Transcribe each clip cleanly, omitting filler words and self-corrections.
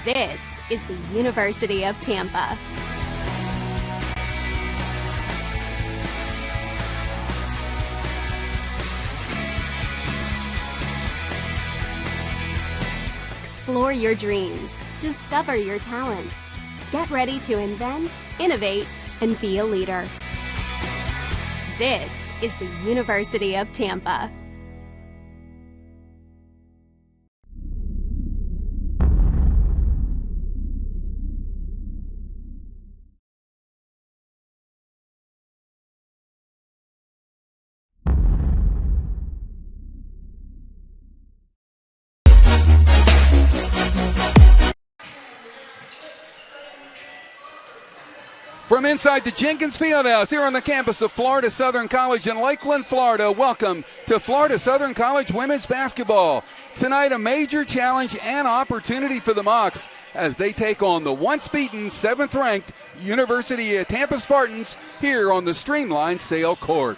This is the University of Tampa. Explore your dreams. Discover your talents. Get ready to invent, innovate, and be a leader. This is the University of Tampa. From inside the Jenkins Fieldhouse here on the campus of Florida Southern College in Lakeland, Florida, welcome to Florida Southern College women's basketball. Tonight, a major challenge and opportunity for the Mocs as they take on the once-beaten 7th-ranked University of Tampa Spartans here on the streamlined Sale Court.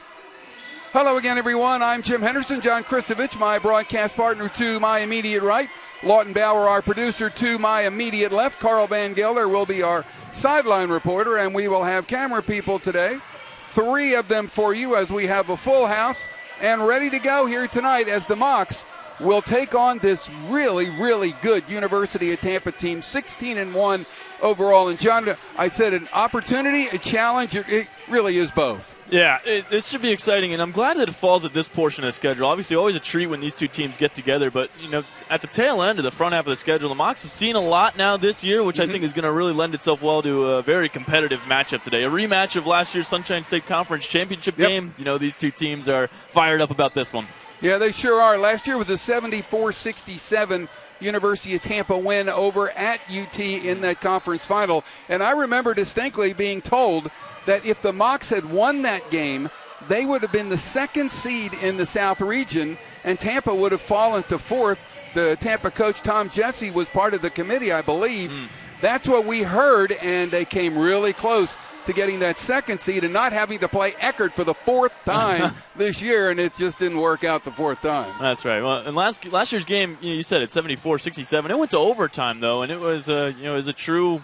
Hello again, everyone. I'm Jim Henderson. John Kristovich, my broadcast partner to my immediate right. Lawton Bauer, our producer, to my immediate left. Carl Van Gelder will be our sideline reporter, and we will have camera people today. 3 of them for you as we have a full house and ready to go here tonight as the Mocs will take on this really, really good University of Tampa team, 16-1 overall. And, John, I said an opportunity, a challenge. It really is both. Yeah, this should be exciting, and I'm glad that it falls at this portion of the schedule. Obviously, always a treat when these two teams get together, but, you know, at the tail end of the front half of the schedule, the Mocs have seen a lot now this year, which I think is going to really lend itself well to a very competitive matchup today. A rematch of last year's Sunshine State Conference championship game. You know, these two teams are fired up about this one. Yeah, they sure are. Last year was a 74-67 University of Tampa win over at UT in that conference final, and I remember distinctly being told that if the Mocs had won that game, they would have been the 2nd seed in the South region, and Tampa would have fallen to 4th. The Tampa coach, Tom Jesse, was part of the committee, I believe. That's what we heard, and they came really close to getting that 2nd seed and not having to play Eckerd for the 4th time this year, and it just didn't work out the 4th time. That's right. Well, and last year's game, you said it, 74-67. It went to overtime though, and it was it was a true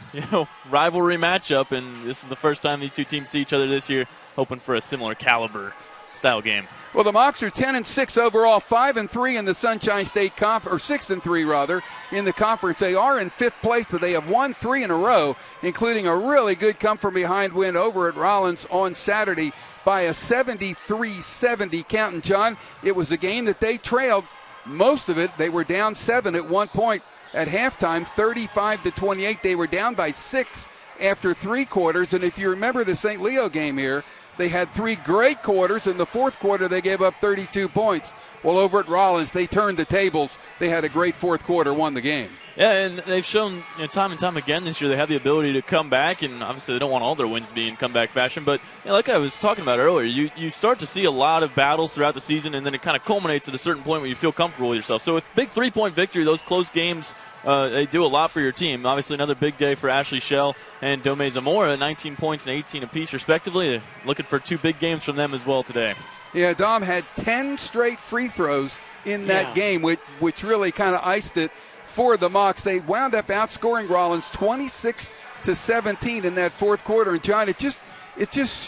rivalry matchup, and this is the first time these two teams see each other this year, hoping for a similar caliber style game. Well, the Mocs are 10-6 overall, 5-3 in the Sunshine State Conference, or 6-3 rather, in the conference. They are in 5th place, but they have won 3 in a row, including a really good come-from-behind win over at Rollins on Saturday by a 73-70 count. And, John, it was a game that they trailed most of it. They were down 7 at one point at halftime, 35-28. They were down by 6 after 3 quarters. And if you remember the St. Leo game here, they had 3 great quarters. In the 4th quarter, they gave up 32 points. Well, over at Rollins, they turned the tables. They had a great 4th quarter, won the game. Yeah, and they've shown time and time again this year they have the ability to come back, and obviously they don't want all their wins to be in comeback fashion. But like I was talking about earlier, you start to see a lot of battles throughout the season, and then it kind of culminates at a certain point where you feel comfortable with yourself. So with big 3-point victory, those close games, they do a lot for your team. Obviously, another big day for Ashley Shell and Dome Zamora, 19 points and 18 apiece, respectively. They're looking for 2 big games from them as well today. Yeah, Dom had 10 straight free throws in that game, which really kind of iced it for the Mocs. They wound up outscoring Rollins 26-17 in that 4th quarter. And, John, it just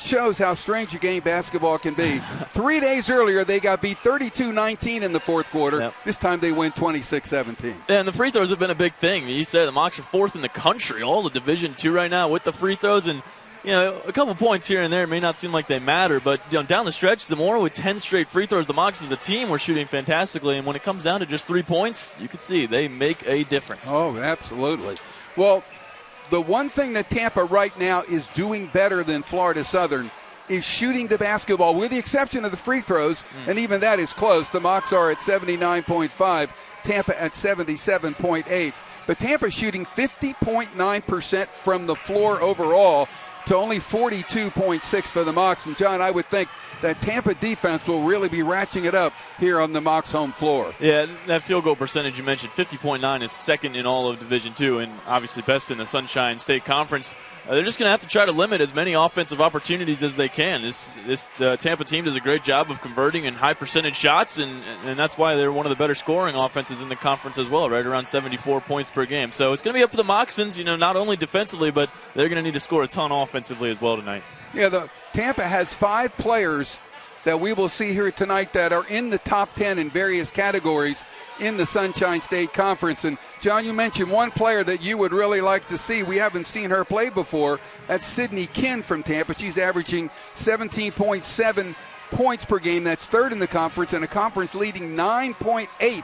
shows how strange a game basketball can be. 3 days earlier, they got beat 32-19 in the 4th quarter. Yep. This time they win 26-17. Yeah, and the free throws have been a big thing. You said the Mocs are 4th in the country, all of Division II right now with the free throws. And, a couple points here and there may not seem like they matter, but down the stretch, Zamora with 10 straight free throws, the Mocs as a team were shooting fantastically. And when it comes down to just 3 points, you can see they make a difference. Oh, absolutely. Well, the one thing that Tampa right now is doing better than Florida Southern is shooting the basketball, with the exception of the free throws, and even that is close. The Mocs are at 79.5, Tampa at 77.8. But Tampa's shooting 50.9% from the floor overall to only 42.6 for the Mocs. And, John, I would think that Tampa defense will really be ratcheting it up here on the Mocs home floor. Yeah, that field goal percentage you mentioned, 50.9 is 2nd in all of Division II and obviously best in the Sunshine State Conference. they're just going to have to try to limit as many offensive opportunities as they can. This Tampa team does a great job of converting in high percentage shots, and that's why they're one of the better scoring offenses in the conference as well, right around 74 points per game. So it's going to be up to the Moccasins, not only defensively, but they're going to need to score a ton offensively as well tonight. Yeah, the Tampa has 5 players that we will see here tonight that are in the top 10 in various categories in the Sunshine State Conference. And, John, you mentioned one player that you would really like to see. We haven't seen her play before. That's Sydney Kinn from Tampa. She's averaging 17.7 points per game. That's third in the conference, and a conference leading 9.8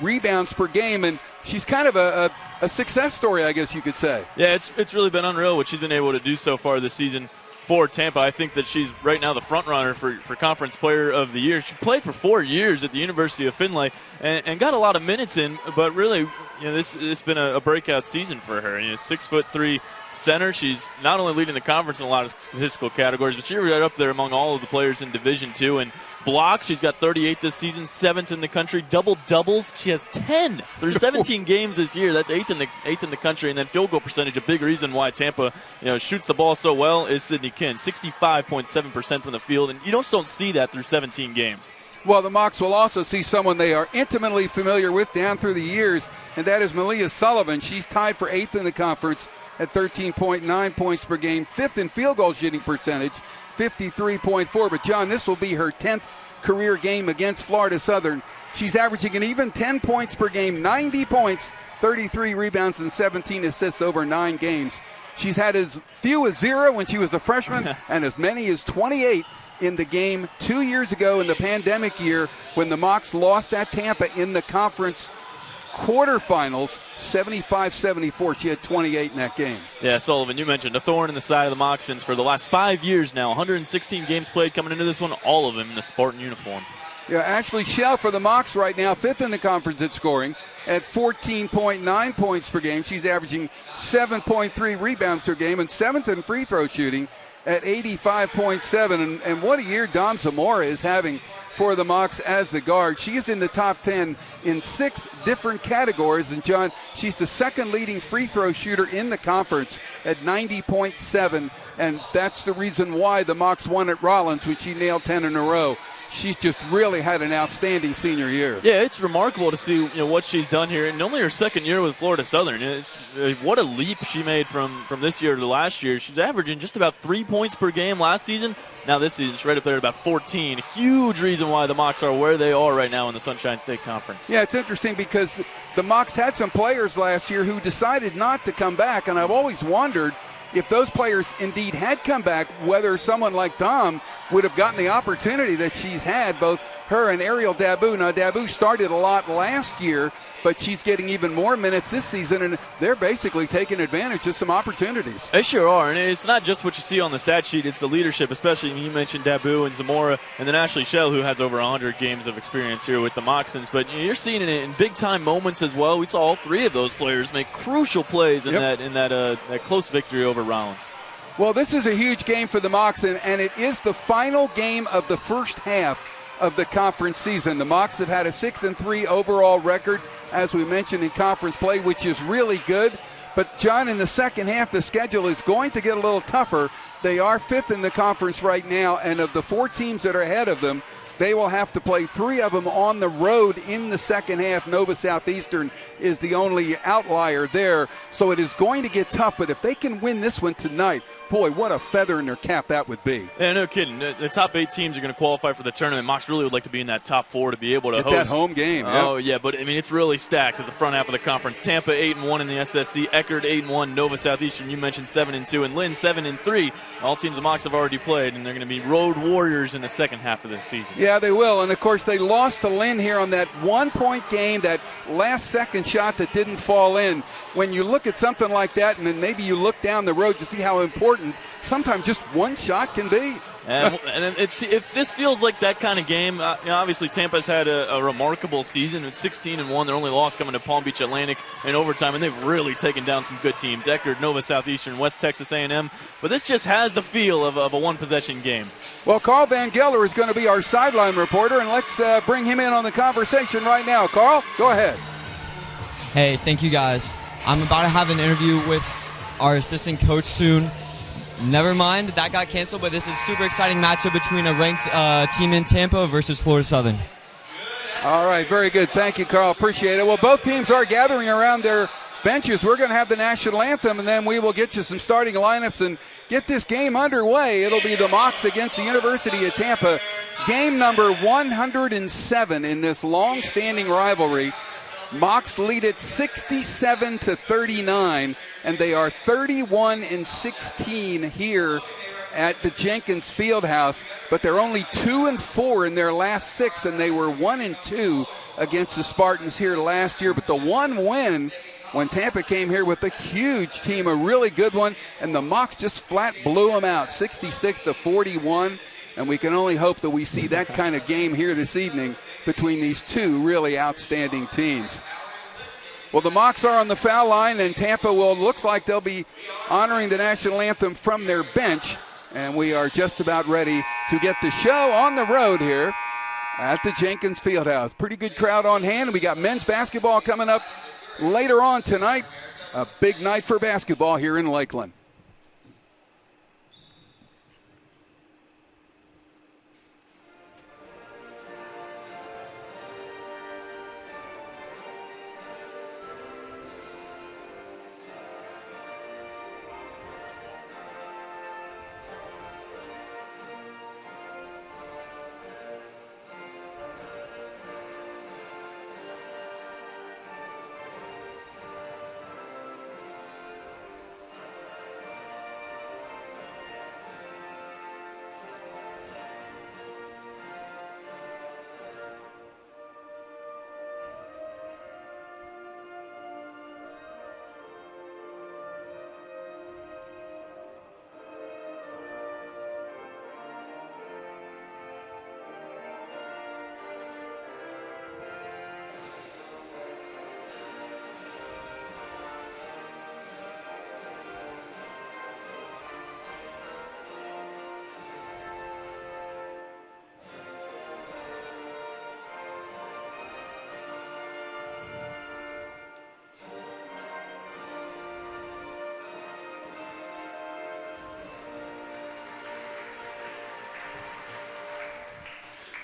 rebounds per game. And she's kind of a success story, I guess you could say. Yeah, it's really been unreal what she's been able to do so far this season for Tampa. I think that she's right now the front runner for Conference Player of the Year. She played for 4 years at the University of Findlay and got a lot of minutes in, but really, this has been a breakout season for her. 6'3" center. She's not only leading the conference in a lot of statistical categories, but she's right up there among all of the players in Division II. And blocks, she's got 38 this season, 7th in the country. Double-doubles, she has 10 through 17 games this year. That's 8th in the country. And then field goal percentage, a big reason why Tampa shoots the ball so well is Sydney Kinn, 65.7% from the field. And you don't see that through 17 games. Well, the Mocs will also see someone they are intimately familiar with down through the years, and that is Malia Sullivan. She's tied for 8th in the conference at 13.9 points per game, 5th in field goal shooting percentage, 53.4. But, John, this will be her 10th career game against Florida Southern. She's averaging an even 10 points per game, 90 points, 33 rebounds, and 17 assists over 9 games. She's had as few as 0 when she was a freshman and as many as 28 in the game 2 years ago in the pandemic year when the Mocs lost at Tampa in the conference quarterfinals, 75-74. She had 28 in that game. Yeah, Sullivan, you mentioned a thorn in the side of the Moccasins for the last 5 years now. 116 games played coming into this one, all of them in the Spartan uniform. Yeah, Ashley Schell for the Mocs right now, 5th in the conference at scoring at 14.9 points per game. She's averaging 7.3 rebounds per game and 7th in free throw shooting at 85.7. And what a year Dom Zamora is having for the Mocs as the guard. She is in the top 10 in 6 different categories. And, John, she's the second leading free throw shooter in the conference at 90.7. And that's the reason why the Mocs won at Rollins when she nailed 10 in a row. She's just really had an outstanding senior year. Yeah, it's remarkable to see what she's done here. And only her second year with Florida Southern. What a leap she made from this year to last year. She's averaging just about 3 points per game last season. Now this season, she's right up there at about 14. Huge reason why the Mocs are where they are right now in the Sunshine State Conference. Yeah, it's interesting because the Mocs had some players last year who decided not to come back. And I've always wondered if those players indeed had come back, whether someone like Dom would have gotten the opportunity that she's had, both her and Ariel Dabu. Now, Dabu started a lot last year, but she's getting even more minutes this season, and they're basically taking advantage of some opportunities. They sure are, and it's not just what you see on the stat sheet, it's the leadership, especially you mentioned Dabu and Zamora, and then Ashley Schell, who has over 100 games of experience here with the Moccasins. But you're seeing it in big-time moments as well. We saw all 3 of those players make crucial plays in that close victory over Rollins. Well, this is a huge game for the Mocs, and it is the final game of the first half of the conference season. The Mocs have had a 6-3 overall record, as we mentioned in conference play, which is really good. But, John, in the second half, the schedule is going to get a little tougher. They are 5th in the conference right now, and of the 4 teams that are ahead of them, they will have to play 3 of them on the road in the second half. Nova Southeastern is the only outlier there. So it is going to get tough, but if they can win this one tonight, boy, what a feather in their cap that would be. Yeah, no kidding. The top 8 teams are going to qualify for the tournament. Mocs really would like to be in that top 4 to be able to host that home game. Oh, yeah, but, I mean, it's really stacked at the front half of the conference. Tampa 8-1 in the SSC, Eckerd 8-1, Nova Southeastern, you mentioned 7-2, and Lynn 7-3. All teams the Mocs have already played, and they're going to be road warriors in the second half of this season. Yeah, they will, and, of course, they lost to Lynn here on that 1-point game, that last-second shot that didn't fall in. When you look at something like that, and then maybe you look down the road to see how important sometimes just one shot can be. And if this feels like that kind of game, obviously Tampa's had a remarkable season at 16-1. Their only loss coming to Palm Beach Atlantic in overtime, and they've really taken down some good teams. Eckerd, Nova Southeastern, West Texas A&M. But this just has the feel of a one-possession game. Well, Carl Van Gelder is going to be our sideline reporter, and let's bring him in on the conversation right now. Carl, go ahead. Hey, thank you guys. I'm about to have an interview with our assistant coach soon. Never mind, that got canceled, but this is a super exciting matchup between a ranked team in Tampa versus Florida Southern. All right, very good. Thank you, Carl. Appreciate it. Well, both teams are gathering around their benches. We're going to have the national anthem, and then we will get you some starting lineups and get this game underway. It'll be the Mocs against the University of Tampa. Game number 107 in this long-standing rivalry. Mocs lead it 67-39, and they are 31-16 here at the Jenkins Fieldhouse, but they're only 2-4 in their last 6, and they were 1-2 against the Spartans here last year. But the one win when Tampa came here with a huge team, a really good one, and the Mocs just flat blew them out, 66-41, and we can only hope that we see that kind of game here this evening between these two really outstanding teams. Well, the Mocs are on the foul line, and Tampa looks like they'll be honoring the national anthem from their bench, and we are just about ready to get the show on the road here at the Jenkins Fieldhouse. Pretty good crowd on hand, and we got men's basketball coming up later on tonight. A big night for basketball here in Lakeland.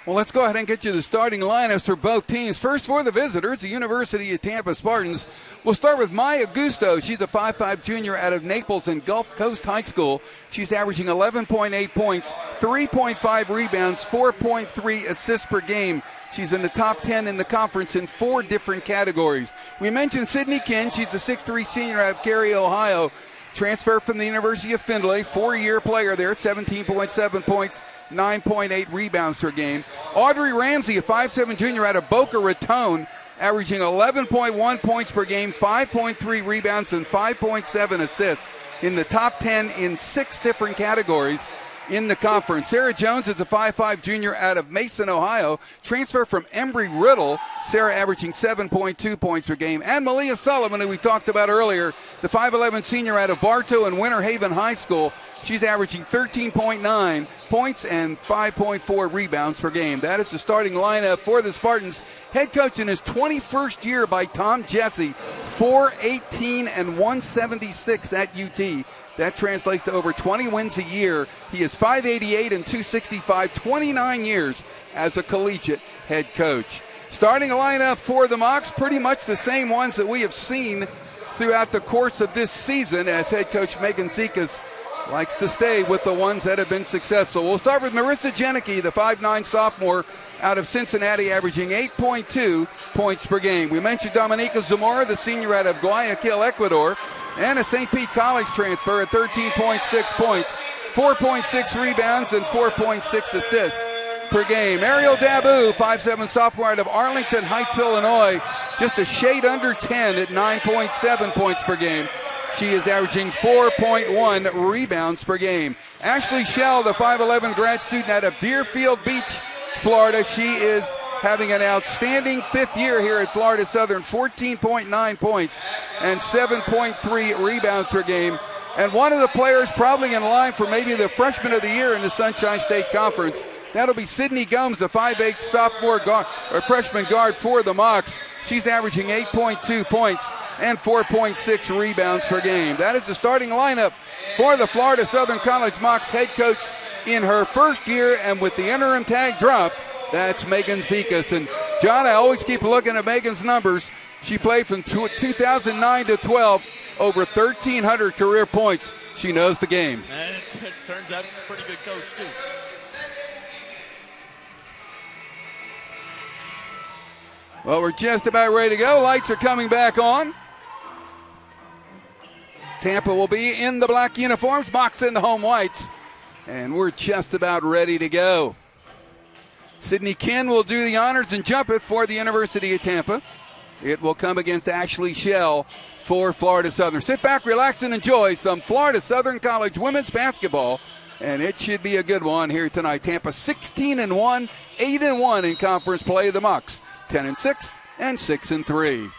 Well, let's go ahead and get you the starting lineups for both teams. First, for the visitors, the University of Tampa Spartans. We'll start with Maya Gusto. She's a 5'5 junior out of Naples and Gulf Coast High School. She's averaging 11.8 points, 3.5 rebounds, 4.3 assists per game. She's in the top 10 in the conference in 4 different categories. We mentioned Sydney Kinn. She's a 6'3 senior out of Cary, Ohio. Transfer from the University of Findlay, 4-year player there, 17.7 points, 9.8 rebounds per game. Audrey Ramsey, a 5'7 junior out of Boca Raton, averaging 11.1 points per game, 5.3 rebounds, and 5.7 assists. In the top 10 in 6 different categories in the conference. Sarah Jones is a 5'5 junior out of Mason, Ohio. Transfer from Embry-Riddle. Sarah averaging 7.2 points per game. And Malia Sullivan, who we talked about earlier, the 5'11 senior out of Bartow and Winter Haven High School. She's averaging 13.9 points and 5.4 rebounds per game. That is the starting lineup for the Spartans. Head coach in his 21st year by Tom Jesse, 418 and 176 at UT. That translates to over 20 wins a year. He is 588 and 265, 29 years as a collegiate head coach. Starting a lineup for the Mocs, pretty much the same ones that we have seen throughout the course of this season, as head coach Megan Zekas likes to stay with the ones that have been successful. We'll start with Marissa Janicki, the 5'9 sophomore out of Cincinnati, averaging 8.2 points per game. We mentioned Dominica Zamora, the senior out of Guayaquil, Ecuador, and a St. Pete College transfer at 13.6 points, 4.6 rebounds, and 4.6 assists per game. Ariel Dabu, 5'7 sophomore out of Arlington Heights, Illinois, just a shade under 10 at 9.7 points per game. She is averaging 4.1 rebounds per game. Ashley Shell, the 5'11 grad student out of Deerfield Beach, Florida. She is having an outstanding 5th year here at Florida Southern, 14.9 points and 7.3 rebounds per game. And one of the players probably in line for maybe the freshman of the year in the Sunshine State Conference. That'll be Sydney Gomes, a 5'8 sophomore guard, or freshman guard for the Mocs. She's averaging 8.2 points and 4.6 rebounds per game. That is the starting lineup for the Florida Southern College Mocs head coach in her first year, and with the interim tag drop, that's Megan Zekas. And John, I always keep looking at Megan's numbers. She played from 2009 to 12, over 1,300 career points. She knows the game. And it turns out she's a pretty good coach, too. Well, we're just about ready to go. Lights are coming back on. Tampa will be in the black uniforms, Mocs in the home whites. And we're just about ready to go. Sydney Kinn will do the honors and jump it for the University of Tampa. It will come against Ashley Shell for Florida Southern. Sit back, relax, and enjoy some Florida Southern College women's basketball. And it should be a good one here tonight. Tampa 16-1, 8-1 in conference play. The Mocs 10-6 and 6-3.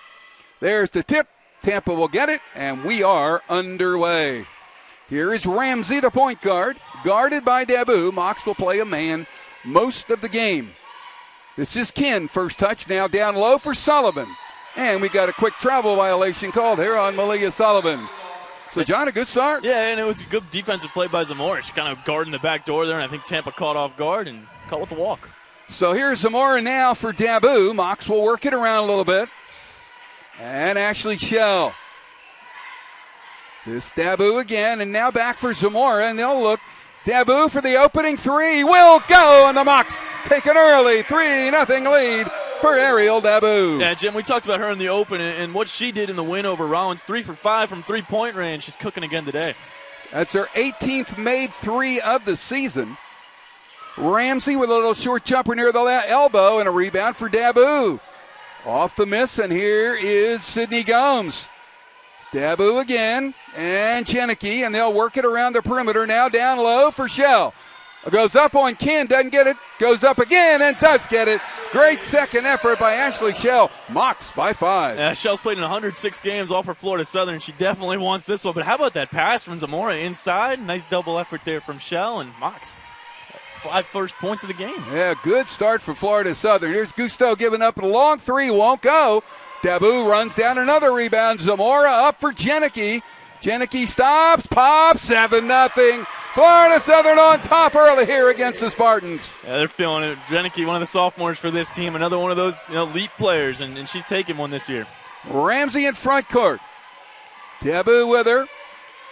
There's the tip. Tampa will get it, and we are underway. Here is Ramsey, the point guard, guarded by Dabu. Mocs will play a man most of the game. This is Kinn, first touch, now down low for Sullivan. And we got a quick travel violation called here on Malia Sullivan. So, John, a good start. Yeah, and it was a good defensive play by Zamora. She kind of guarding the back door there, and I think Tampa caught off guard and caught with the walk. So here's Zamora now for Dabu. Mocs will work it around a little bit. And Ashley Shell. This Dabu again, and now back for Zamora, and they'll look. Dabu for the opening three will go, and the Mocs take an early 3-0 lead for Ariel Dabu. Yeah, Jim, we talked about her in the open and what she did in the win over Rollins. 3 for 5 from three-point range. She's cooking again today. That's her 18th made three of the season. Ramsey with a little short jumper near the elbow, and a rebound for Dabu. Off the miss, and here is Sydney Gomes. Dabu again, and Cheneke, and they'll work it around the perimeter. Now down low for Shell. Goes up on Kinn, doesn't get it. Goes up again and does get it. Great second effort by Ashley Shell. Mocs by 5. Yeah, Shell's played in 106 games, all for Florida Southern. She definitely wants this one. But how about that pass from Zamora inside? Nice double effort there from Shell, and Mocs 5 first points of the game. Yeah, good start for Florida Southern. Here's Gusto giving up a long three, won't go. Dabu runs down another rebound. Zamora up for Cheneke. Cheneke stops, pops, 7-0. Florida Southern on top early here against the Spartans. Yeah, they're feeling it. Cheneke, one of the sophomores for this team, another one of those elite players, and she's taken one this year. Ramsey in front court. Dabu with her.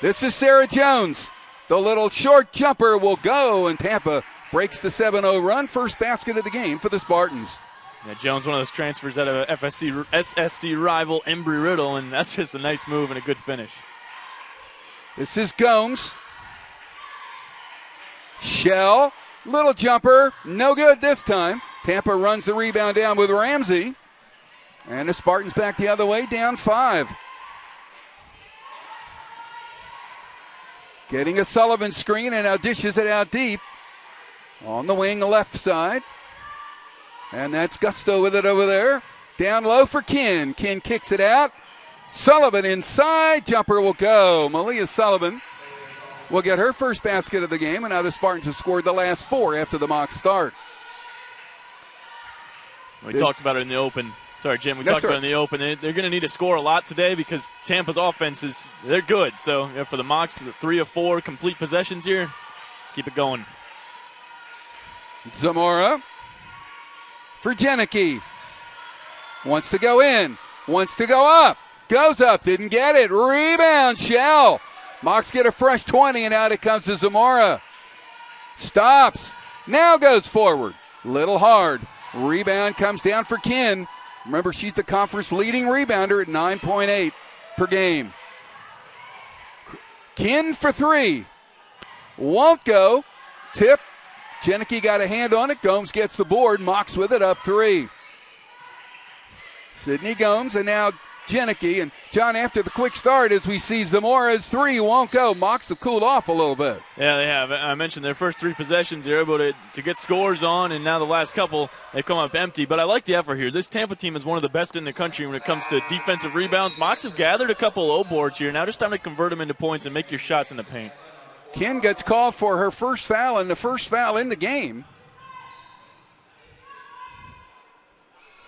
This is Sarah Jones. The little short jumper will go, and Tampa breaks the 7-0 run. First basket of the game for the Spartans. Yeah, Jones, one of those transfers out of SSC rival Embry-Riddle, and that's just a nice move and a good finish. This is Gomes. Shell, little jumper, no good this time. Tampa runs the rebound down with Ramsey. And the Spartans back the other way, down 5. Getting a Sullivan screen, and now dishes it out deep. On the wing, left side. And that's Gusto with it over there. Down low for Kinn. Kinn kicks it out. Sullivan inside. Jumper will go. Malia Sullivan will get her first basket of the game, and now the Spartans have scored the last 4 after the mock start. We talked about it in the open. Sorry, Jim. We talked about it in the open. They're going to need to score a lot today because Tampa's offense they're good. So for the Mocs, 3 of 4 complete possessions here. Keep it going. Zamora for Cheneke. Wants to go in. Wants to go up. Goes up. Didn't get it. Rebound. Shell. Mocs get a fresh 20, and out it comes to Zamora. Stops. Now goes forward. Little hard. Rebound comes down for Kinn. Remember, she's the conference leading rebounder at 9.8 per game. Kinn for 3. Won't go. Tip. Cheneke got a hand on it. Gomes gets the board. Mocs with it, up 3. Sydney Gomes, and now Cheneke. And, John, after the quick start, as we see Zamora's 3 won't go. Mocs have cooled off a little bit. Yeah, they have. I mentioned their first 3 possessions. They're able to get scores on, and now the last couple, they come up empty. But I like the effort here. This Tampa team is one of the best in the country when it comes to defensive rebounds. Mocs have gathered a couple low boards here. Now just time to convert them into points and make your shots in the paint. Kinn gets called for her first foul, and the first foul in the game.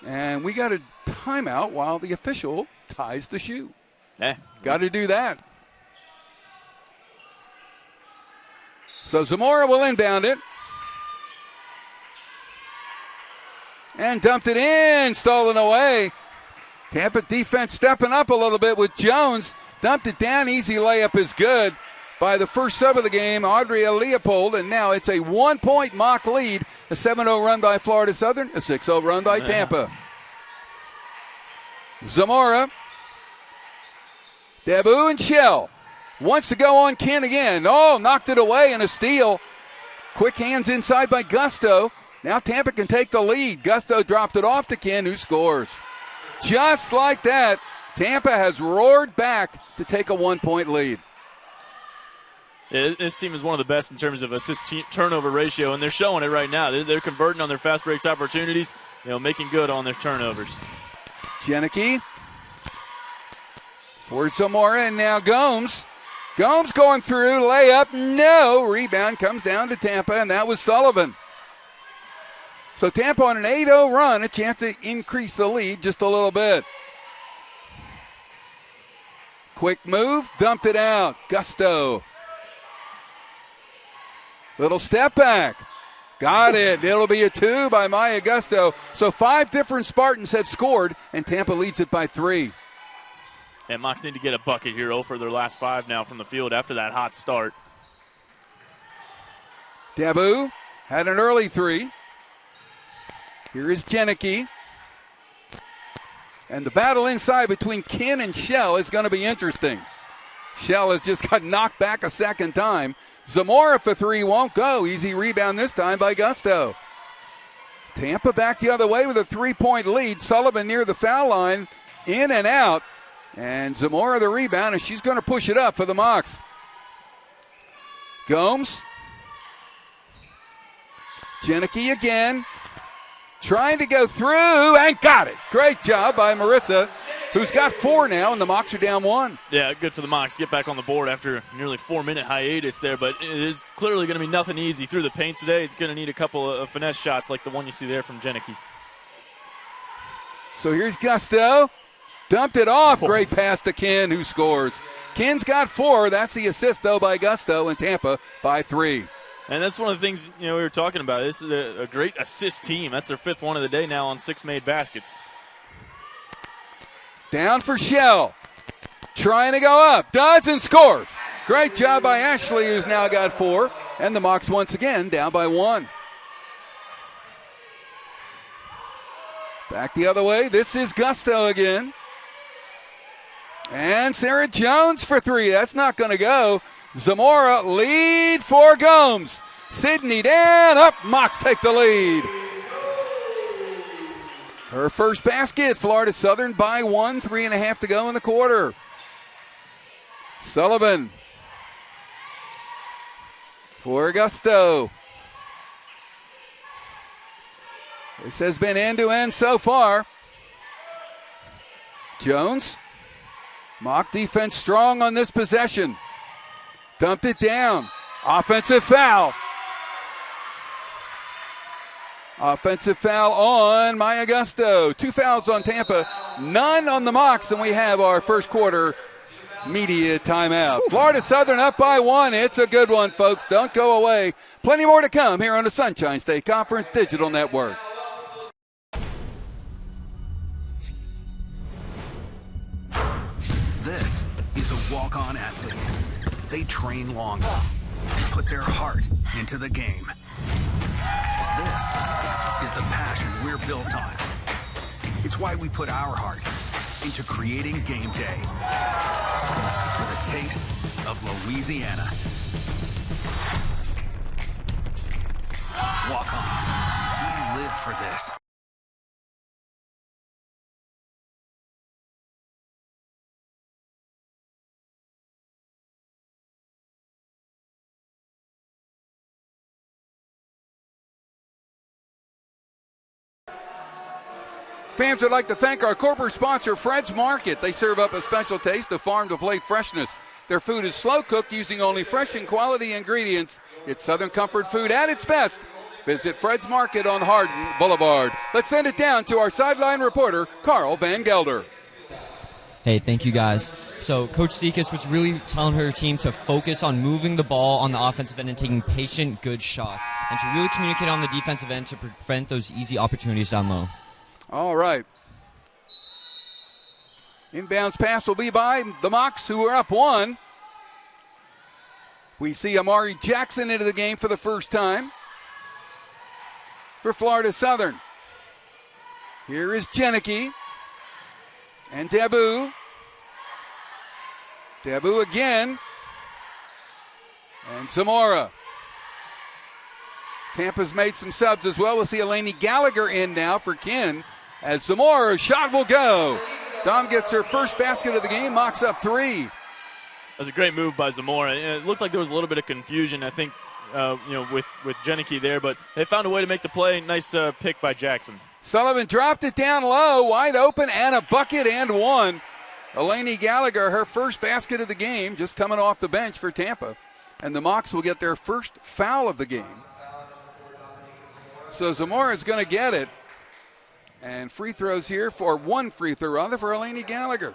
And we got a timeout while the official ties the shoe. Yeah. Got to do that. So Zamora will inbound it. And dumped it in, stolen away. Tampa defense stepping up a little bit with Jones. Dumped it down, easy layup is good by the first sub of the game, Audria Leopold. And now it's a 1-point mock lead. A 7-0 run by Florida Southern, a 6-0 run by Tampa. Zamora. Debu and Shell. Wants to go on Ken again. Oh, knocked it away and a steal. Quick hands inside by Gusto. Now Tampa can take the lead. Gusto dropped it off to Ken, who scores. Just like that, Tampa has roared back to take a 1-point lead. Yeah, this team is one of the best in terms of assist-turnover ratio, and they're showing it right now. They're converting on their fast breaks opportunities, making good on their turnovers. Janicki. For Zamora, and now Gomes. Gomes going through, layup, no. Rebound comes down to Tampa, and that was Sullivan. So Tampa on an 8-0 run, a chance to increase the lead just a little bit. Quick move, dumped it out. Gusto. Little step back. Got it. It'll be a 2 by Maya Gusto. So 5 different Spartans have scored, and Tampa leads it by 3. And Mocs need to get a bucket here for their last 5 now from the field after that hot start. Debu had an early 3. Here is Janicki. And the battle inside between Ken and Shell is going to be interesting. Shell has just got knocked back a second time. Zamora for 3 won't go. Easy rebound this time by Gusto. Tampa back the other way with a 3-point lead. Sullivan near the foul line, in and out. And Zamora the rebound, and she's going to push it up for the Mocs. Gomes. Janicki again. Trying to go through and got it. Great job by Marissa, who's got 4 now, and the Mocs are down 1. Yeah, good for the Mocs. Get back on the board after a nearly 4-minute hiatus there, but it is clearly going to be nothing easy through the paint today. It's going to need a couple of finesse shots like the one you see there from Janicki. So here's Gusto. Dumped it off. Great pass to Ken, who scores. Ken's got 4. That's the assist, though, by Gusto, and Tampa by 3. And that's one of the things we were talking about. This is a great assist team. That's their 5th one of the day now on 6 made baskets. Down for Shell. Trying to go up. Does and scores. Great job by Ashley, who's now got 4. And the Mocs once again down by 1. Back the other way. This is Gusto again. And Sarah Jones for 3. That's not going to go. Zamora lead for Gomes. Sydney down, up. Mocs take the lead. Her first basket. Florida Southern by 1. 3.5 to go in the quarter. Sullivan for Gusto. This has been end-to-end so far. Jones. Mock defense strong on this possession. Dumped it down. Offensive foul. Offensive foul on Maya Gusto. 2 fouls on Tampa, none on the Mocs, and we have our first quarter media timeout. Florida Southern up by 1. It's a good one, folks. Don't go away. Plenty more to come here on the Sunshine State Conference Digital Network. This is a walk-on athlete. They train longer and put their heart into the game. This is the passion we're built on. It's why we put our heart into creating game day with a taste of Louisiana. Walk-ons, we live for this. Fans would like to thank our corporate sponsor, Fred's Market. They serve up a special taste of farm-to-plate freshness. Their food is slow-cooked using only fresh and quality ingredients. It's Southern comfort food at its best. Visit Fred's Market on Hardin Boulevard. Let's send it down to our sideline reporter, Carl Van Gelder. Hey, thank you guys. So Coach Sekas was really telling her team to focus on moving the ball on the offensive end and taking patient, good shots, and to really communicate on the defensive end to prevent those easy opportunities down low. All right. Inbounds pass will be by the Mocs, who are up 1. We see Amari Jackson into the game for the first time for Florida Southern. Here is Jenicky and Dabu. Dabu again. And Zamora. Tampa's made some subs as well. We'll see Elaney Gallagher in now for Ken. As Zamora's shot will go. Dom gets her first basket of the game. Mocs up 3. That was a great move by Zamora. It looked like there was a little bit of confusion, I think, with Jenicky there, but they found a way to make the play. Nice pick by Jackson. Sullivan dropped it down low, wide open, and a bucket and 1. Elaney Gallagher, her first basket of the game, just coming off the bench for Tampa. And the Mocs will get their first foul of the game. So Zamora's going to get it. And free throws here for 1 free throw, rather, for Elaney Gallagher.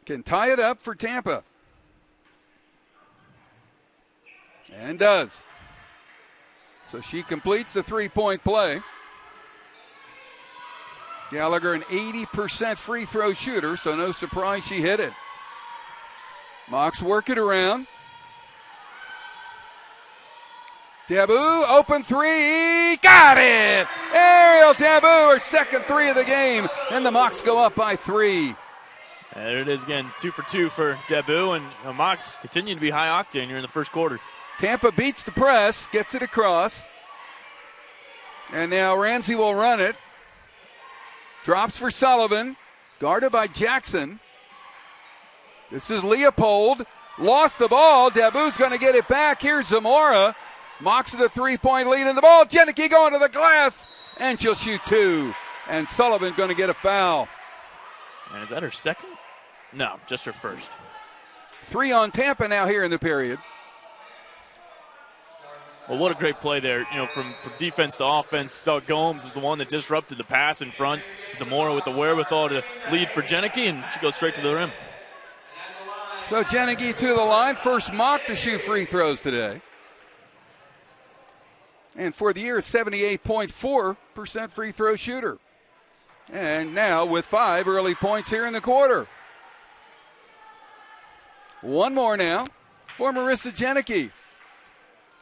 Can tie it up for Tampa. And does. So she completes the 3-point play. Gallagher, an 80% free throw shooter, so no surprise she hit it. Mocs work it around. Dabu, open 3, got it! Ariel Dabu, her second 3 of the game, and the Mocs go up by 3. There it is again, 2 for 2 for Dabu, and Mocs continue to be high octane here in the first quarter. Tampa beats the press, gets it across. And now Ramsey will run it. Drops for Sullivan, guarded by Jackson. This is Leopold, lost the ball. Dabu's going to get it back. Here's Zamora. Mocs with a 3-point lead in the ball. Jenicky going to the glass, and she'll shoot 2. And Sullivan going to get a foul. And is that her second? No, just her first. 3 on Tampa now here in the period. Well, what a great play there, from defense to offense. Doug Gomes was the one that disrupted the pass in front. Zamora with the wherewithal to lead for Jenicky, and she goes straight to the rim. So Jenicky to the line. First Moc to shoot free throws today. And for the year, 78.4% free throw shooter. And now with 5 early points here in the quarter. 1 more now for Marissa Jenicky.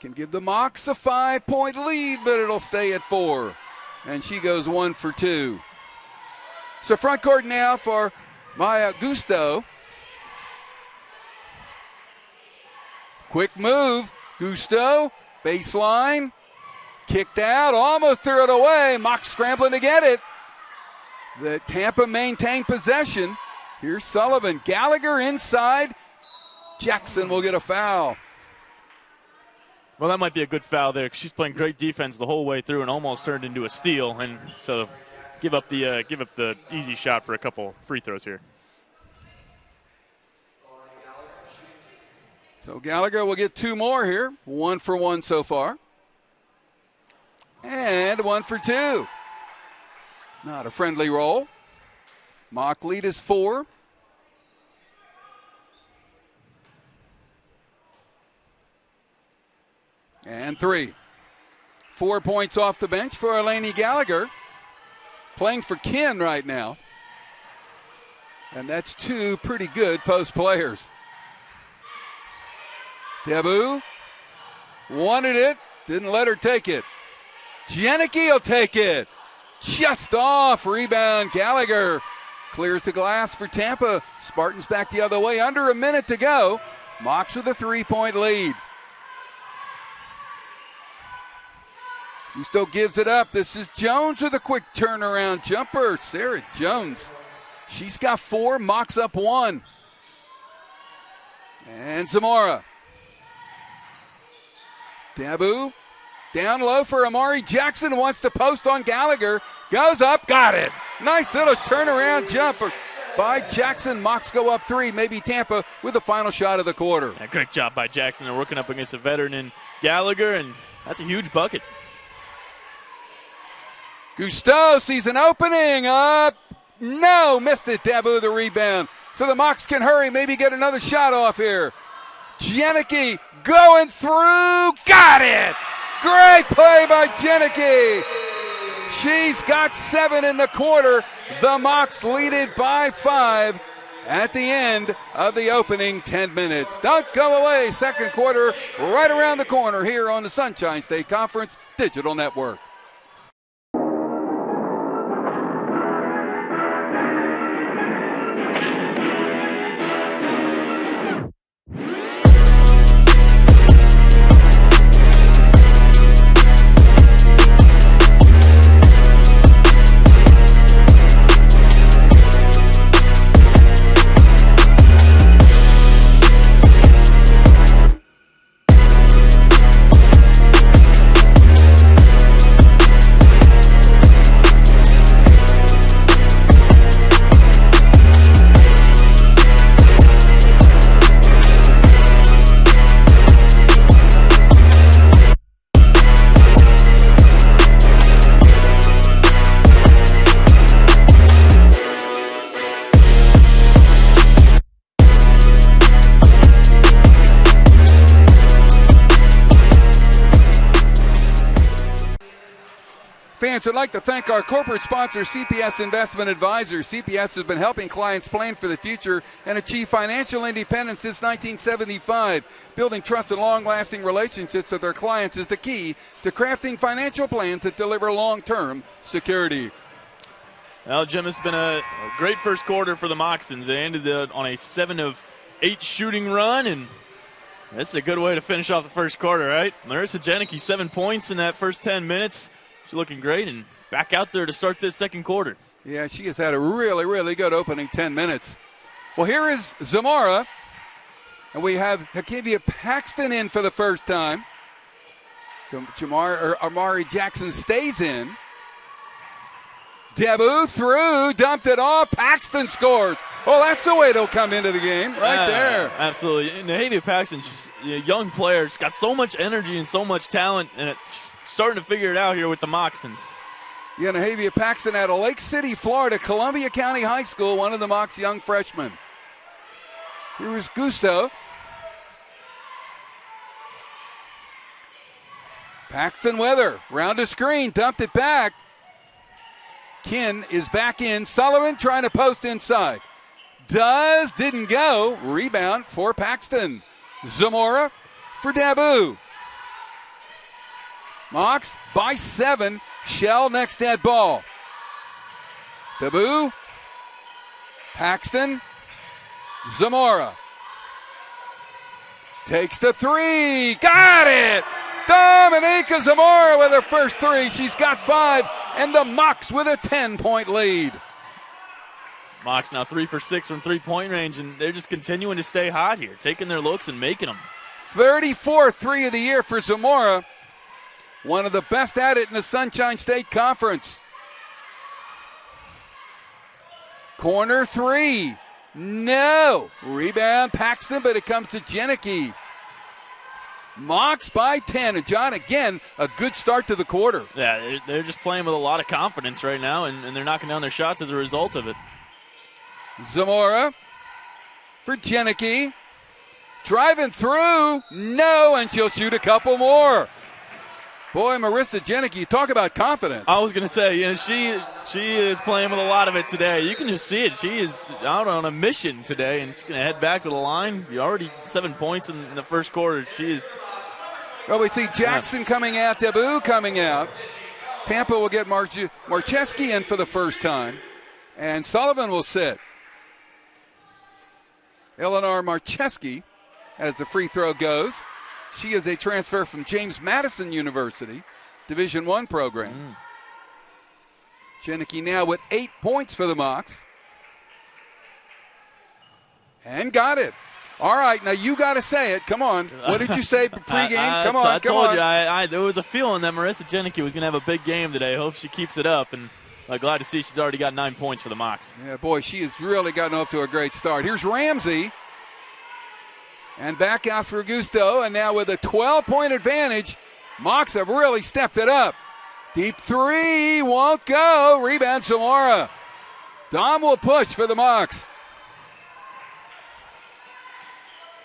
Can give the Mocs a 5-point lead, but it'll stay at 4. And she goes 1 for 2. So front court now for Maya Gusto. Quick move. Gusto, baseline. Kicked out, almost threw it away. Mocs scrambling to get it. The Tampa maintained possession. Here's Sullivan. Gallagher inside. Jackson will get a foul. Well, that might be a good foul there because she's playing great defense the whole way through and almost turned into a steal. And so give up the easy shot for a couple free throws here. So Gallagher will get 2 more here. 1 for 1 so far. And 1 for 2. Not a friendly roll. Mock lead is 4. And 3. 4 points off the bench for Elaney Gallagher. Playing for Ken right now. And that's 2 pretty good post players. Dabu wanted it, didn't let her take it. Jenicky will take it. Just off. Rebound. Gallagher clears the glass for Tampa. Spartans back the other way. Under a minute to go. Mocs with a 3-point lead. Gusto gives it up. This is Jones with a quick turnaround jumper. Sarah Jones. She's got 4. Mocs up 1. And Zamora. Dabu. Down low for Amari Jackson. Wants to post on Gallagher. Goes up. Got it. Nice little turnaround jumper by Jackson. Mocs go up 3. Maybe Tampa with the final shot of the quarter. Yeah, great job by Jackson. They're working up against a veteran in Gallagher, and that's a huge bucket. Gusteau sees an opening. Up. No, missed it. Dabu the rebound. So the Mocs can hurry, maybe get another shot off here. Janicki going through. Got it. Great play by Janicki. She's got 7 in the quarter. The Mocs lead it by 5 at the end of the opening 10 minutes. Don't go away. Second quarter right around the corner here on the Sunshine State Conference Digital Network. Fans, I'd like to thank our corporate sponsor, CPS Investment Advisors. CPS has been helping clients plan for the future and achieve financial independence since 1975. Building trust and long-lasting relationships with their clients is the key to crafting financial plans that deliver long-term security. Well, Jim, it's been a great first quarter for the Moccasins. They ended on a 7 of 8 shooting run, and this is a good way to finish off the first quarter, right? Marissa Janicki, 7 points in that first 10 minutes. She's looking great and back out there to start this second quarter. Yeah, she has had a really, really good opening 10 minutes. Well, here is Zamora, and we have Hakivia Paxton in for the first time. Amari Jackson stays in. Dabu through, dumped it off. Paxton scores. Oh, that's the way they'll come into the game, right there. Absolutely. And Nahavia Paxton, she's a young player. She's got so much energy and so much talent, and it's starting to figure it out here with the Moccasins. Yeah, Nahavia Paxton out of Lake City, Florida, Columbia County High School, one of the Mocs young freshmen. Here is Gusteau. Paxton Weather, round the screen, dumped it back. Kin is back in. Sullivan trying to post inside. Didn't go. Rebound for Paxton. Zamora for Dabu. Mocs by 7. Shell next dead ball. Dabu. Paxton. Zamora. Takes the 3. Got it! Dominica Zamora with her first 3. She's got 5. And the Mocs with a 10-point lead. Mocs now 3 for 6 from three-point range, and they're just continuing to stay hot here, taking their looks and making them. 34th 3 of the year for Zamora. One of the best at it in the Sunshine State Conference. Corner 3. No. Rebound Paxton, but it comes to Janicki. Mocs by 10. And John, again, a good start to the quarter. Yeah, they're just playing with a lot of confidence right now, and they're knocking down their shots as a result of it. Zamora for Janicki. Driving through. No, and she'll shoot a couple more. Boy, Marissa Janicki, talk about confidence. I was going to say, she is playing with a lot of it today. You can just see it. She is out on a mission today, and she's going to head back to the line. You already 7 points in the first quarter. She is. Well, we see Jackson coming out, Dabu coming out. Tampa will get Marcheski in for the first time, and Sullivan will sit. Eleanor Marcheski, as the free throw goes. She is a transfer from James Madison University, Division I program. Janicki now with 8 points for the Mocs. And got it. All right, now you got to say it. Come on. What did you say pregame? Come on, I told you, there was a feeling that Marissa Janicki was going to have a big game today. Hope she keeps it up, and glad to see she's already got 9 points for the Mocs. Yeah, boy, she has really gotten off to a great start. Here's Ramsey. And back after Augusto, and now with a 12-point advantage, Mocs have really stepped it up. Deep three, won't go. Rebound, Zamora. Dom will push for the Mocs.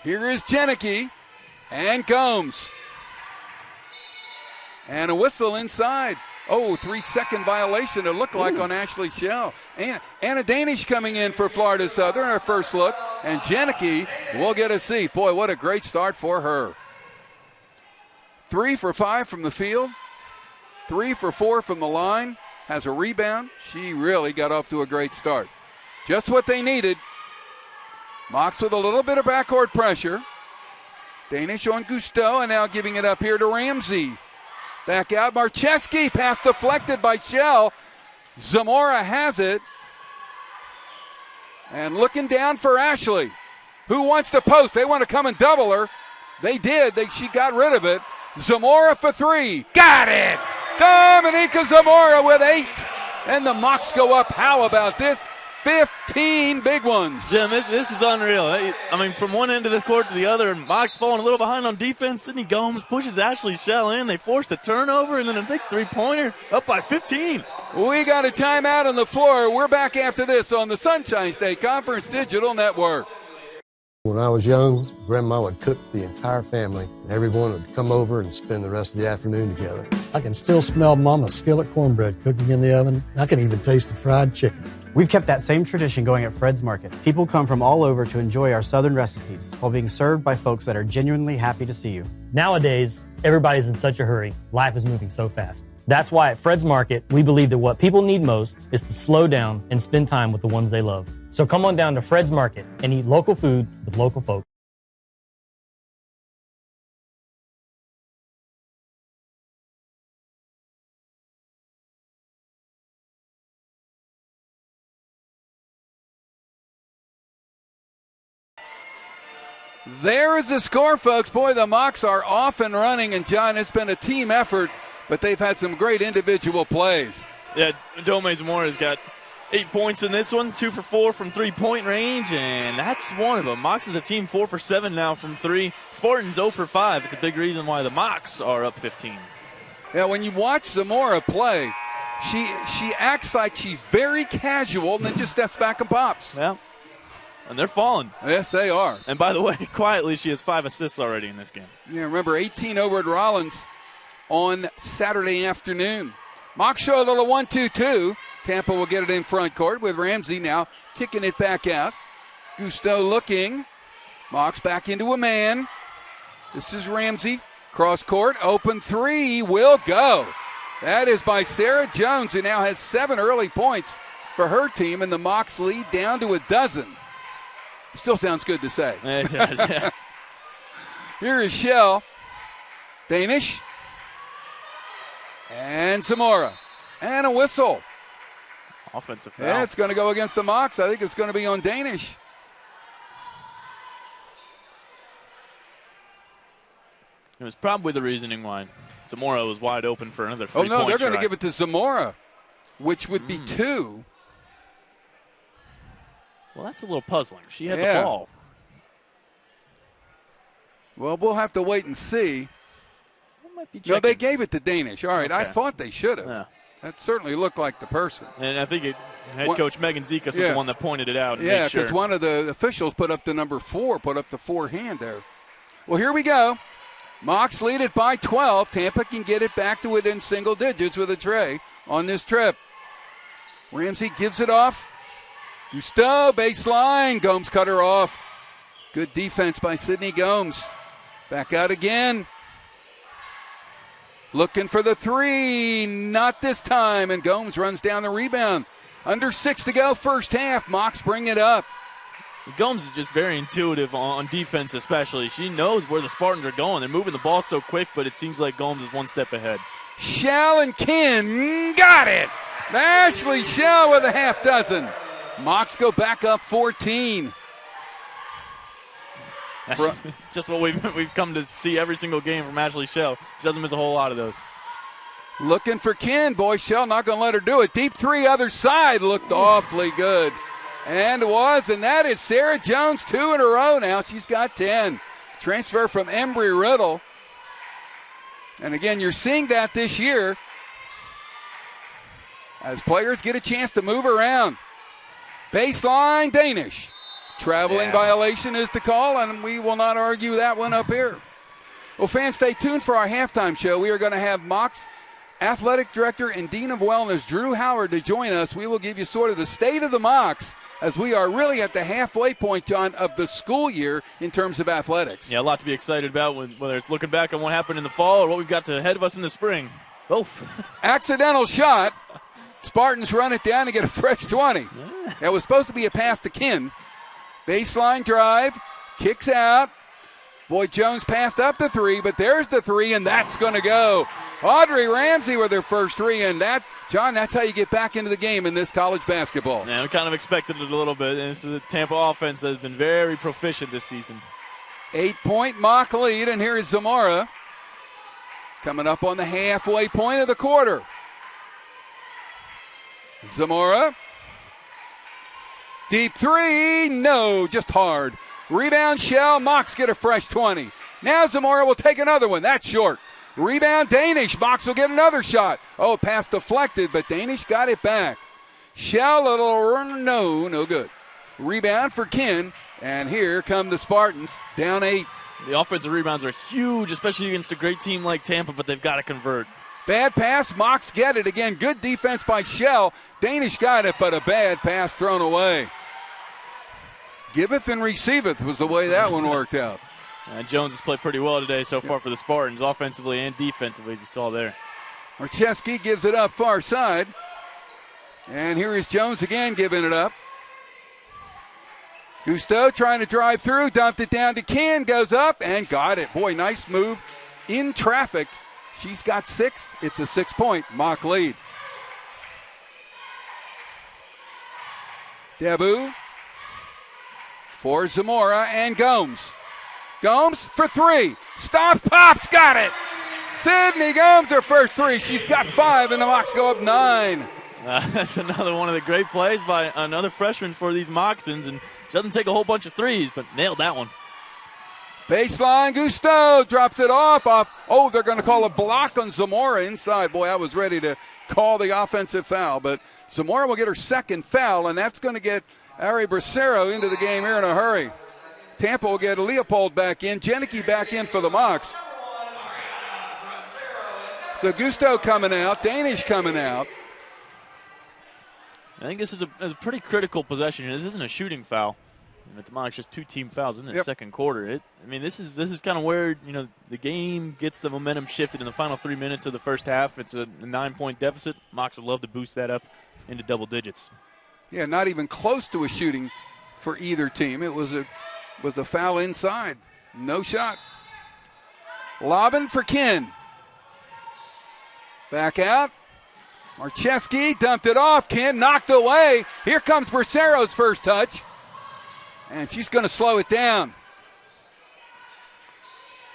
Here is Janicki and Gomes. And a whistle inside. Oh, 3-second violation it looked like on Ashley Shell. And Anna Danish coming in for Florida Southern, our first look. And Janicki will get a seat. Boy, what a great start for her. 3 for 5 from the field. 3 for 4 from the line. Has a rebound. She really got off to a great start. Just what they needed. Mocs with a little bit of backcourt pressure. Danish on Gusteau, and now giving it up here to Ramsey. Back out, Marcheski, pass deflected by Shell. Zamora has it. And looking down for Ashley. Who wants to post? They want to come and double her. They did. She got rid of it. Zamora for 3. Got it! Dominica Zamora with 8. And the Mocs go up. How about this? 15 big ones. Jim, this is unreal. I mean, from one end of the court to the other, and Mocs falling a little behind on defense. Sydney Gomes pushes Ashley Shell in. They force the turnover, and then a big three-pointer up by 15. We got a timeout on the floor. We're back after this on the Sunshine State Conference Digital Network. When I was young, Grandma would cook for the entire family, and everyone would come over and spend the rest of the afternoon together. I can still smell Mama's skillet cornbread cooking in the oven. I can even taste the fried chicken. We've kept that same tradition going at Fred's Market. People come from all over to enjoy our Southern recipes while being served by folks that are genuinely happy to see you. Nowadays, everybody's in such a hurry. Life is moving so fast. That's why at Fred's Market, we believe that what people need most is to slow down and spend time with the ones they love. So come on down to Fred's Market and eat local food with local folks. There is the score, folks. Boy, the Mocs are off and running, and John, it's been a team effort, but they've had some great individual plays. Yeah, Dome Zamora's got 8 points in this one, 2 for 4 from three-point range, and that's one of them. Mocs is a team 4 for 7 now from 3. Spartans 0 for 5. It's a big reason why the Mocs are up 15. Yeah, when you watch Zamora play, she acts like she's very casual and then just steps back and pops. Yeah. And they're falling. Yes, they are. And by the way, quietly, she has 5 assists already in this game. Yeah, remember 18 over at Rollins on Saturday afternoon. Mocs show a little 1-2-2. Tampa will get it in front court with Ramsey now kicking it back out. Gusteau looking. Mocs back into a man. This is Ramsey. Cross court. Open 3 will go. That is by Sarah Jones, who now has 7 early points for her team, and the Mocs lead down to 12. Still sounds good to say. It does, yeah. Here is Shell. Danish. And Zamora. And a whistle. Offensive foul. Yeah, it's going to go against the Mocs. I think it's going to be on Danish. It was probably the reasoning why Zamora was wide open for another 3-point Oh, no, they're going to try. give it to Zamora, which would be 2. Well, that's a little puzzling. She had the ball. Well, we'll have to wait and see. Might be No, they gave it to Danish. All right, Okay. I thought they should have. Yeah. That certainly looked like the person. And I think head coach Megan Zekas was the one that pointed it out. Yeah, because one of the officials put up the number 4, put up the 4-hand there. Well, here we go. Mocs lead it by 12. Tampa can get it back to within single digits with a tray on this trip. Ramsey gives it off. Gusteau, baseline. Gomes cut her off. Good defense by Sydney Gomes. Back out again. Looking for the 3. Not this time. And Gomes runs down the rebound. Under 6 to go, first half. Mocs bring it up. Gomes is just very intuitive on defense especially. She knows where the Spartans are going. They're moving the ball so quick, but it seems like Gomes is one step ahead. Shell and Kin got it. Ashley Shell with a half dozen. Mocs go back up 14. That's just what we've come to see every single game from Ashley Shell. She doesn't miss a whole lot of those. Looking for Kin. Boy, Shell not going to let her do it. Deep 3 other side looked awfully good. And that is Sarah Jones, 2 in a row now. She's got 10. Transfer from Embry-Riddle. And again, you're seeing that this year. as players get a chance to move around. Baseline, Danish. Traveling violation is the call, and we will not argue that one up here. Well, fans, stay tuned for our halftime show. We are going to have Mocs Athletic Director and Dean of Wellness, Drew Howard, to join us. We will give you sort of the state of the Mocs as we are really at the halfway point, John, of the school year in terms of athletics. Yeah, a lot to be excited about, whether it's looking back on what happened in the fall or what we've got ahead of us in the spring. Both. Accidental shot. Spartans run it down and get a fresh 20. Yeah. That was supposed to be a pass to Kin. Baseline drive, kicks out. Boyd Jones passed up the 3, but there's the 3, and that's going to go. Audrey Ramsey with her first 3, and that, John, that's how you get back into the game in this college basketball. Yeah, we kind of expected it a little bit, and this is a Tampa offense that has been very proficient this season. 8-point Mock lead, and here is Zamora coming up on the halfway point of the quarter. Zamora. Deep 3, no, just hard. Rebound, Shell. Mocs get a fresh 20. Now Zamora will take another one. That's short. Rebound, Danish. Mocs will get another shot. Oh, pass deflected, but Danish got it back. Shell, a little run, no good. Rebound for Kin, and here come the Spartans, down 8. The offensive rebounds are huge, especially against a great team like Tampa, but they've got to convert. Bad pass, Mocs get it again. Good defense by Shell. Danish got it, but a bad pass thrown away. Giveth and receiveth was the way that one worked out. Jones has played pretty well today so far for the Spartans, offensively and defensively. It's all there. Marcheski gives it up far side. And here is Jones again giving it up. Gusto trying to drive through, dumped it down to Kin, goes up and got it. Boy, nice move in traffic. She's got 6. It's a 6-point Mock lead. Dabu for Zamora and Gomes. Gomes for 3. Stops, pops, got it. Sydney Gomes, her first 3. She's got 5, and the Mocs go up 9. That's another one of the great plays by another freshman for these Moccasins, and doesn't take a whole bunch of threes, but nailed that one. Baseline, Gusto drops it off. Oh, they're going to call a block on Zamora inside. Boy, I was ready to call the offensive foul, but Zamora will get her second foul, and that's going to get Ari Bracero into the game here in a hurry. Tampa will get Leopold back in, Janicki back in for the Mocs. So Gusto coming out, Danish coming out. I think this is a pretty critical possession. This isn't a shooting foul. The Mocs just 2 team fouls in the second quarter. This is kind of where the game gets the momentum shifted in the final 3 minutes of the first half. It's a 9-point deficit. Mocs would love to boost that up into double digits. Yeah, not even close to a shooting for either team. It was a foul inside. No shot. Lobbin for Kin. Back out. Marcheski dumped it off. Kin knocked away. Here comes Bracero's first touch. And she's going to slow it down.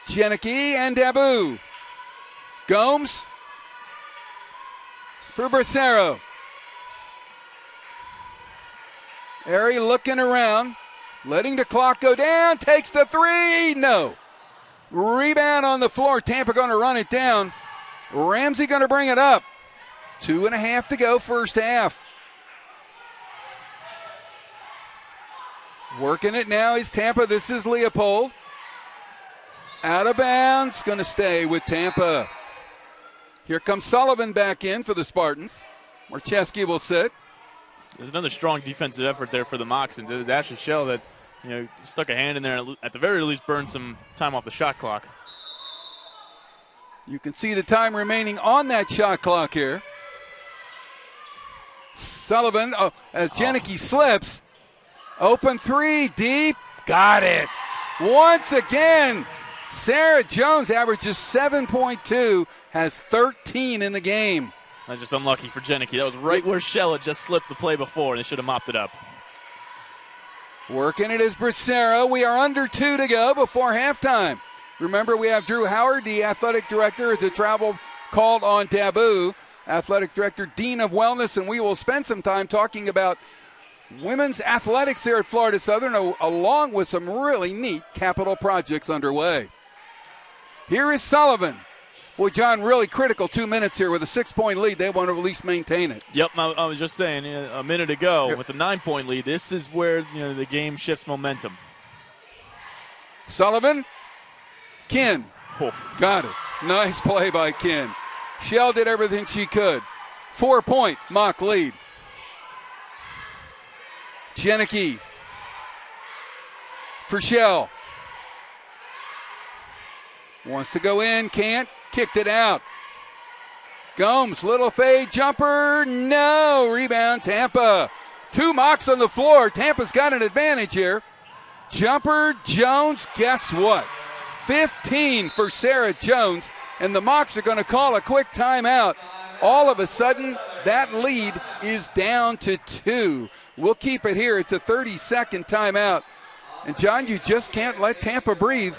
Janicki and Dabu. Gomes for Bracero. Ari looking around, letting the clock go down, takes the 3, no. Rebound on the floor, Tampa going to run it down. Ramsey going to bring it up. 2.5 to go first half. Working it now is Tampa. This is Leopold. Out of bounds. Going to stay with Tampa. Here comes Sullivan back in for the Spartans. Marcheski will sit. There's another strong defensive effort there for the Moccasins. It was Ashley Shell that stuck a hand in there and at the very least burned some time off the shot clock. You can see the time remaining on that shot clock here. Sullivan, as Janicki slips. Open 3, deep, got it. Once again, Sarah Jones averages 7.2, has 13 in the game. That's just unlucky for Janicki. That was right where Shell had just slipped the play before, and they should have mopped it up. Working it is Bracero. We are under 2 to go before halftime. Remember, we have Drew Howard, the athletic director, at the travel called on Dabu, athletic director, dean of wellness, and we will spend some time talking about women's athletics here at Florida Southern, along with some really neat capital projects underway. Here is Sullivan. Well, John, really critical 2 minutes here with a 6-point lead. They want to at least maintain it. Yep, I was just saying a minute ago with a 9-point lead. This is where the game shifts momentum. Sullivan, Ken, got it. Nice play by Ken. Shell did everything she could. 4-point Mock lead. Janicki for Shell. Wants to go in, can't. Kicked it out. Gomes, little fade jumper. No. Rebound, Tampa. 2 Mocks on the floor. Tampa's got an advantage here. Jumper, Jones, guess what? 15 for Sarah Jones, and the Mocks are going to call a quick timeout. All of a sudden, that lead is down to 2. We'll keep it here. It's a 30-second timeout. And, John, you just can't let Tampa breathe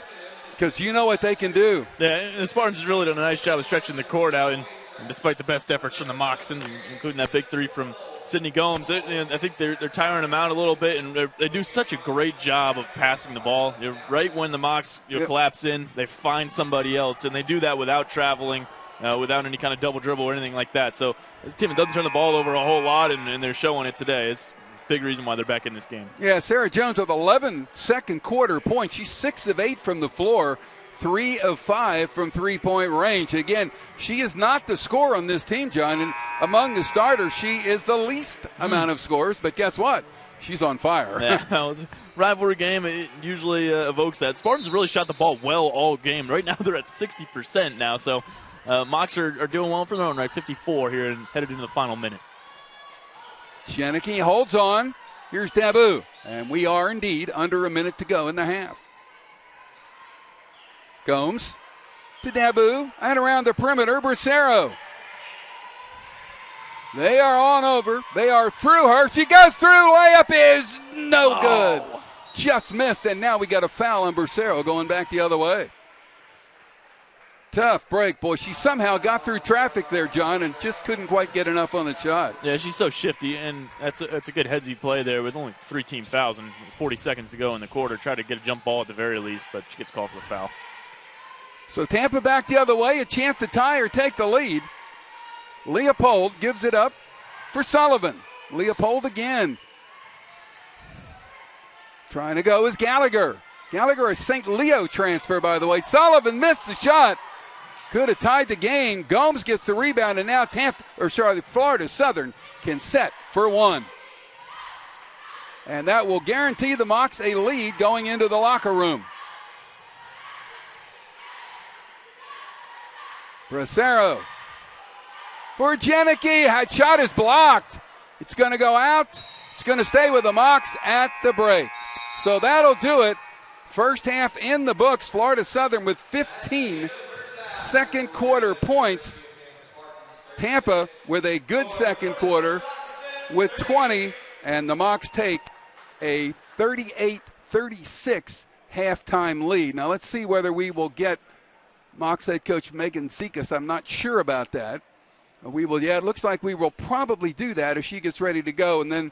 because you know what they can do. Yeah, the Spartans have really done a nice job of stretching the court out, and despite the best efforts from the Mocks, including that big 3 from Sydney Gomes, I think they're tiring them out a little bit, and they do such a great job of passing the ball. Right when the Mocks collapse in, they find somebody else, and they do that without traveling, without any kind of double dribble or anything like that. So this team doesn't turn the ball over a whole lot, and they're showing it today. It's a big reason why they're back in this game. Yeah, Sarah Jones with 11 second quarter points. She's 6 of 8 from the floor. 3 of 5 from three-point range. Again, she is not the scorer on this team, John, and among the starters, she is the least amount of scores, but guess what? She's on fire. Yeah, it's a rivalry game. It usually evokes that. Spartans have really shot the ball well all game. Right now they're at 60% now, so Mocks are doing well for their own right, 54 here and headed into the final minute. Janicki holds on. Here's Dabu, and we are indeed under a minute to go in the half. Gomes to Dabu and around the perimeter, Bracero. They are on over. They are through her. She goes through. Layup is no good. Just missed, and now we got a foul on Bracero going back the other way. Tough break, boy. She somehow got through traffic there, John, and just couldn't quite get enough on the shot. Yeah, she's so shifty, and that's a good headsy play there with only 3 team fouls and 40 seconds to go in the quarter. Try to get a jump ball at the very least, but she gets called for the foul. So Tampa back the other way, a chance to tie or take the lead. Leopold gives it up for Sullivan. Leopold again. Trying to go is Gallagher. Gallagher, a St. Leo transfer, by the way. Sullivan missed the shot. Could have tied the game. Gomes gets the rebound, and now Florida Southern can set for 1. And that will guarantee the Mocks a lead going into the locker room. Bracero for Janicki. Shot is blocked. It's going to go out. It's going to stay with the Mocks at the break. So that'll do it. First half in the books. Florida Southern with 15 second quarter points. Tampa with a good second quarter with 20. And the Mocks take a 38-36 halftime lead. Now let's see whether we will get Mocks head coach Megan Zekas. I'm not sure about that. It looks like we will probably do that if she gets ready to go. And then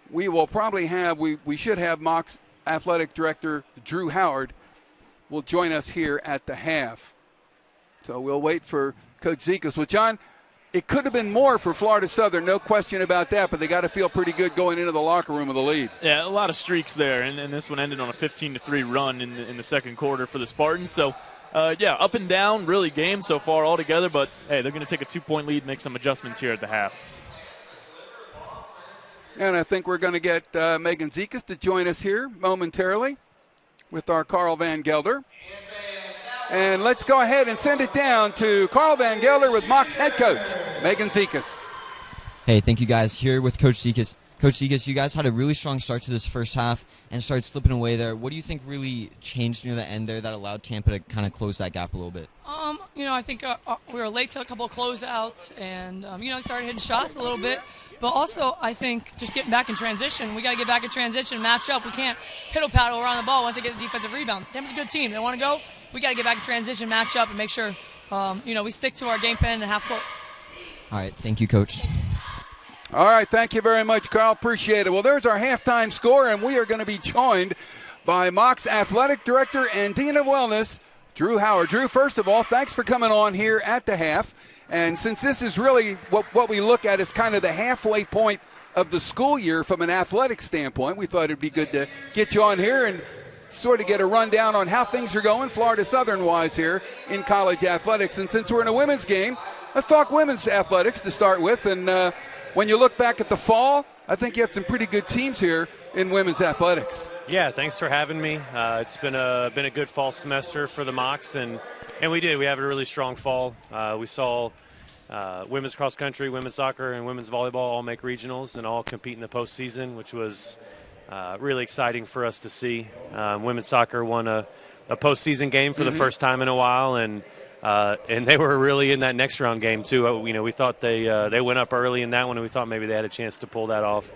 we will probably have, we should have Mocks athletic director Drew Howard will join us here at the half. So we'll wait for Coach Zekas. Well, John, it could have been more for Florida Southern, no question about that, but they got to feel pretty good going into the locker room with the lead. Yeah, a lot of streaks there, and this one ended on a 15-3 run in the second quarter for the Spartans. So, up and down, really game so far altogether, but, hey, they're going to take a 2-point lead, make some adjustments here at the half. And I think we're going to get Megan Zekas to join us here momentarily with our Carl Van Gelder. And let's go ahead and send it down to Carl Van Gelder with Mocks head coach, Megan Zekas. Hey, thank you guys. Here with Coach Zekas. Coach Zekas, you guys had a really strong start to this first half and started slipping away there. What do you think really changed near the end there that allowed Tampa to kind of close that gap a little bit? I think we were late to a couple of closeouts and, started hitting shots a little bit. But also, I think just getting back in transition, we got to get back in transition, match up. We can't piddle-paddle around the ball once they get the defensive rebound. Tampa's a good team. They want to go. We got to get back in transition, match up, and make sure, we stick to our game plan and half court. All right. Thank you, Coach. All right. Thank you very much, Carl. Appreciate it. Well, there's our halftime score, and we are going to be joined by Mocks Athletic Director and Dean of Wellness, Drew Howard. Drew, first of all, thanks for coming on here at the half. And since this is really what we look at as kind of the halfway point of the school year from an athletic standpoint, we thought it'd be good to get you on here and sort of get a rundown on how things are going Florida Southern-wise here in college athletics. And since we're in a women's game, let's talk women's athletics to start with. And when you look back at the fall, I think you have some pretty good teams here in women's athletics. Yeah, thanks for having me. It's been a good fall semester for the Mocs, and we have a really strong fall. We saw women's cross country, women's soccer, and women's volleyball all make regionals and all compete in the postseason, which was really exciting for us to see. Women's soccer won a postseason game for the first time in a while, and they were really in that next round game too. We thought they went up early in that one, and we thought maybe they had a chance to pull that off,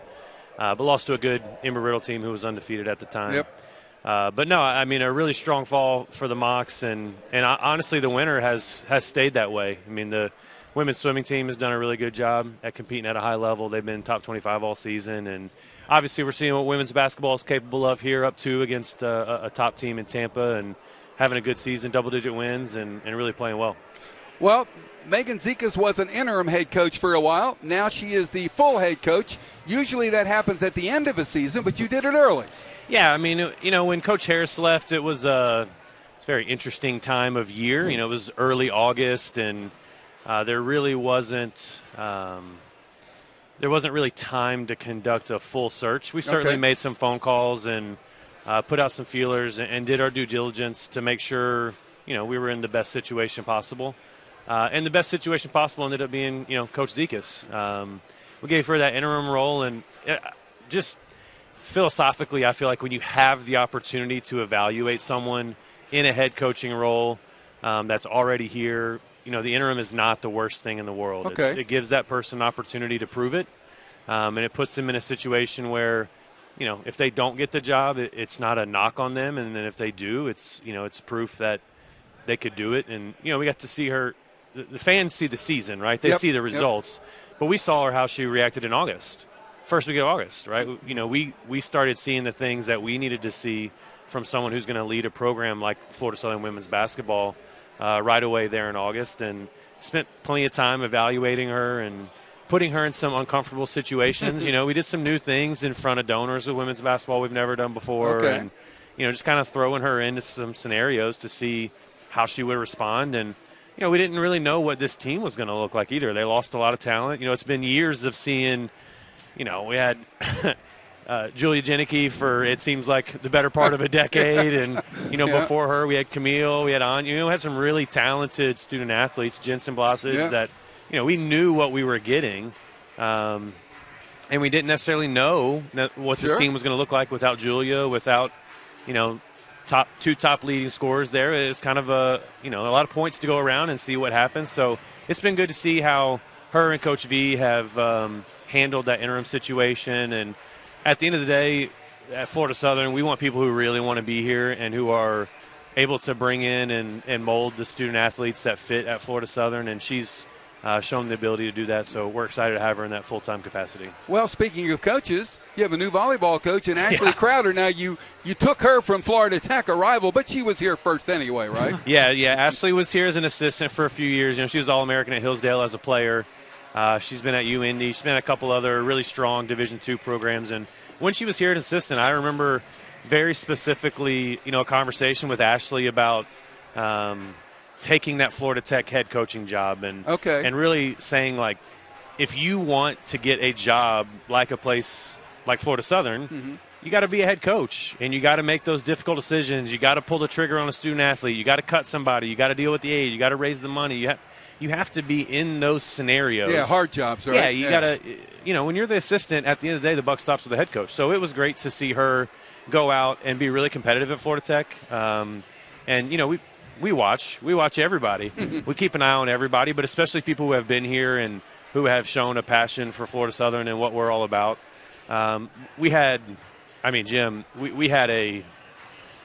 but lost to a good Embry-Riddle team who was undefeated at the time. Yep. But no, I mean, a really strong fall for the Mocs, and honestly, the winter has stayed that way. I mean, the women's swimming team has done a really good job at competing at a high level. They've been top 25 all season, and obviously we're seeing what women's basketball is capable of here, up to against a top team in Tampa, and having a good season, double-digit wins, and really playing well. Well, Megan Zekas was an interim head coach for a while. Now she is the full head coach. Usually that happens at the end of a season, but you did it early. Yeah, I mean, when Coach Harris left, it was a very interesting time of year. It was early August, and there really wasn't really time to conduct a full search. We certainly made some phone calls and put out some feelers and did our due diligence to make sure we were in the best situation possible. And the best situation possible ended up being Coach Zekas. We gave her that interim role, and just philosophically, I feel like when you have the opportunity to evaluate someone in a head coaching role that's already here, the interim is not the worst thing in the world. Okay. It gives that person an opportunity to prove it, and it puts them in a situation where, if they don't get the job, it's not a knock on them, and then if they do, it's proof that they could do it. And we got to see her. The fans see the season, right? They see the results, but we saw her how she reacted in August. First week of August, right? We started seeing the things that we needed to see from someone who's going to lead a program like Florida Southern women's basketball right away there in August, and spent plenty of time evaluating her and putting her in some uncomfortable situations. We did some new things in front of donors with women's basketball we've never done before, and just kind of throwing her into some scenarios to see how she would respond. And we didn't really know what this team was going to look like either. They lost a lot of talent. It's been years of seeing. We had Julia Janicki for, it seems like, the better part of a decade. And, before her, we had Camille, we had Anya. We had some really talented student athletes, Jensen Blasage, that, we knew what we were getting. And we didn't necessarily know what this team was going to look like without Julia, without, two top leading scorers there. It's kind of a lot of points to go around and see what happens. So it's been good to see how her and Coach V have handled that interim situation. And at the end of the day, at Florida Southern, we want people who really want to be here and who are able to bring in and mold the student athletes that fit at Florida Southern. And she's shown the ability to do that, so we're excited to have her in that full-time capacity. Well, speaking of coaches, you have a new volleyball coach in Ashley Crowder. Now, you took her from Florida Tech, a rival, but she was here first anyway, right? Yeah. Ashley was here as an assistant for a few years. She was All-American at Hillsdale as a player. She's been at UIndy. She's been at a couple other really strong Division II programs. And when she was here as assistant, I remember very specifically, a conversation with Ashley about taking that Florida Tech head coaching job and really saying, like, if you want to get a job like a place like Florida Southern, you got to be a head coach, and you got to make those difficult decisions. You got to pull the trigger on a student athlete. You got to cut somebody. You got to deal with the aid. You got to raise the money. You have to be in those scenarios. Yeah, hard jobs, right? Yeah, you got to, when you're the assistant, at the end of the day, the buck stops with the head coach. So it was great to see her go out and be really competitive at Florida Tech. We watch everybody. We keep an eye on everybody, but especially people who have been here and who have shown a passion for Florida Southern and what we're all about. Jim, we had a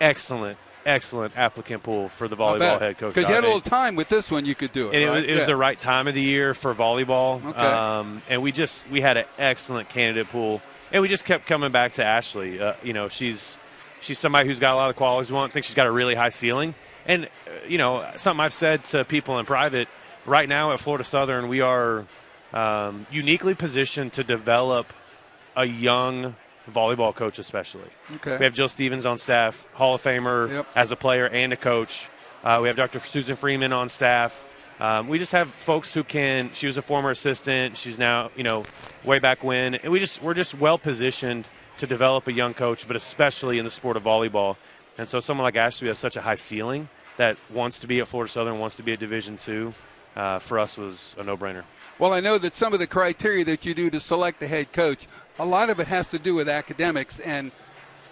excellent applicant pool for the volleyball head coach. Because you had a little time with this one, you could do it. And it was the right time of the year for volleyball. Okay. And we had an excellent candidate pool. And we just kept coming back to Ashley. She's somebody who's got a lot of qualities. We don't think she's got a really high ceiling. And, something I've said to people in private, right now at Florida Southern, we are uniquely positioned to develop a young volleyball coach especially. Okay. We have Jill Stevens on staff, Hall of Famer as a player and a coach. We have Dr. Susan Freeman on staff. We just have folks who she was a former assistant. She's now, way back when. And we're just well positioned to develop a young coach, but especially in the sport of volleyball. And so someone like Ashley has such a high ceiling that wants to be at Florida Southern, wants to be at Division II, for us was a no-brainer. Well, I know that some of the criteria that you do to select the head coach, a lot of it has to do with academics. And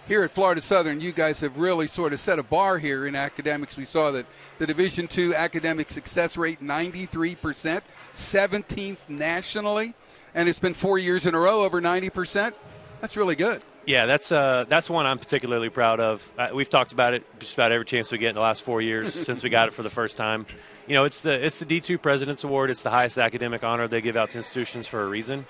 here at Florida Southern, you guys have really sort of set a bar here in academics. We saw that the Division II academic success rate, 93%, 17th nationally, and it's been 4 years in a row over 90%. That's really good. Yeah, that's one I'm particularly proud of. We've talked about it just about every chance we get in the last 4 years since we got it for the first time. It's the D2 President's Award. It's the highest academic honor they give out to institutions for a reason.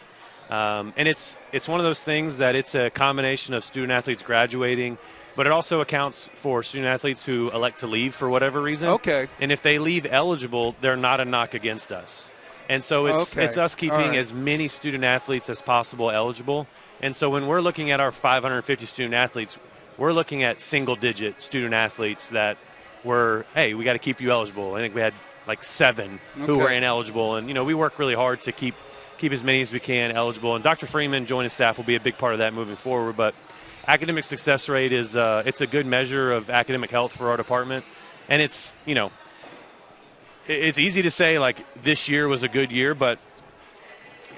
And it's one of those things that it's a combination of student athletes graduating, but it also accounts for student athletes who elect to leave for whatever reason. Okay. And if they leave eligible, they're not a knock against us. And so it's us keeping as many student athletes as possible eligible. And so when we're looking at our 550 student athletes, we're looking at single-digit student athletes that we got to keep you eligible. I think we had like 7 who were ineligible. And, we work really hard to keep as many as we can eligible. And Dr. Freeman joining staff will be a big part of that moving forward. But academic success rate is it's a good measure of academic health for our department. And it's, it's easy to say, like, this year was a good year, but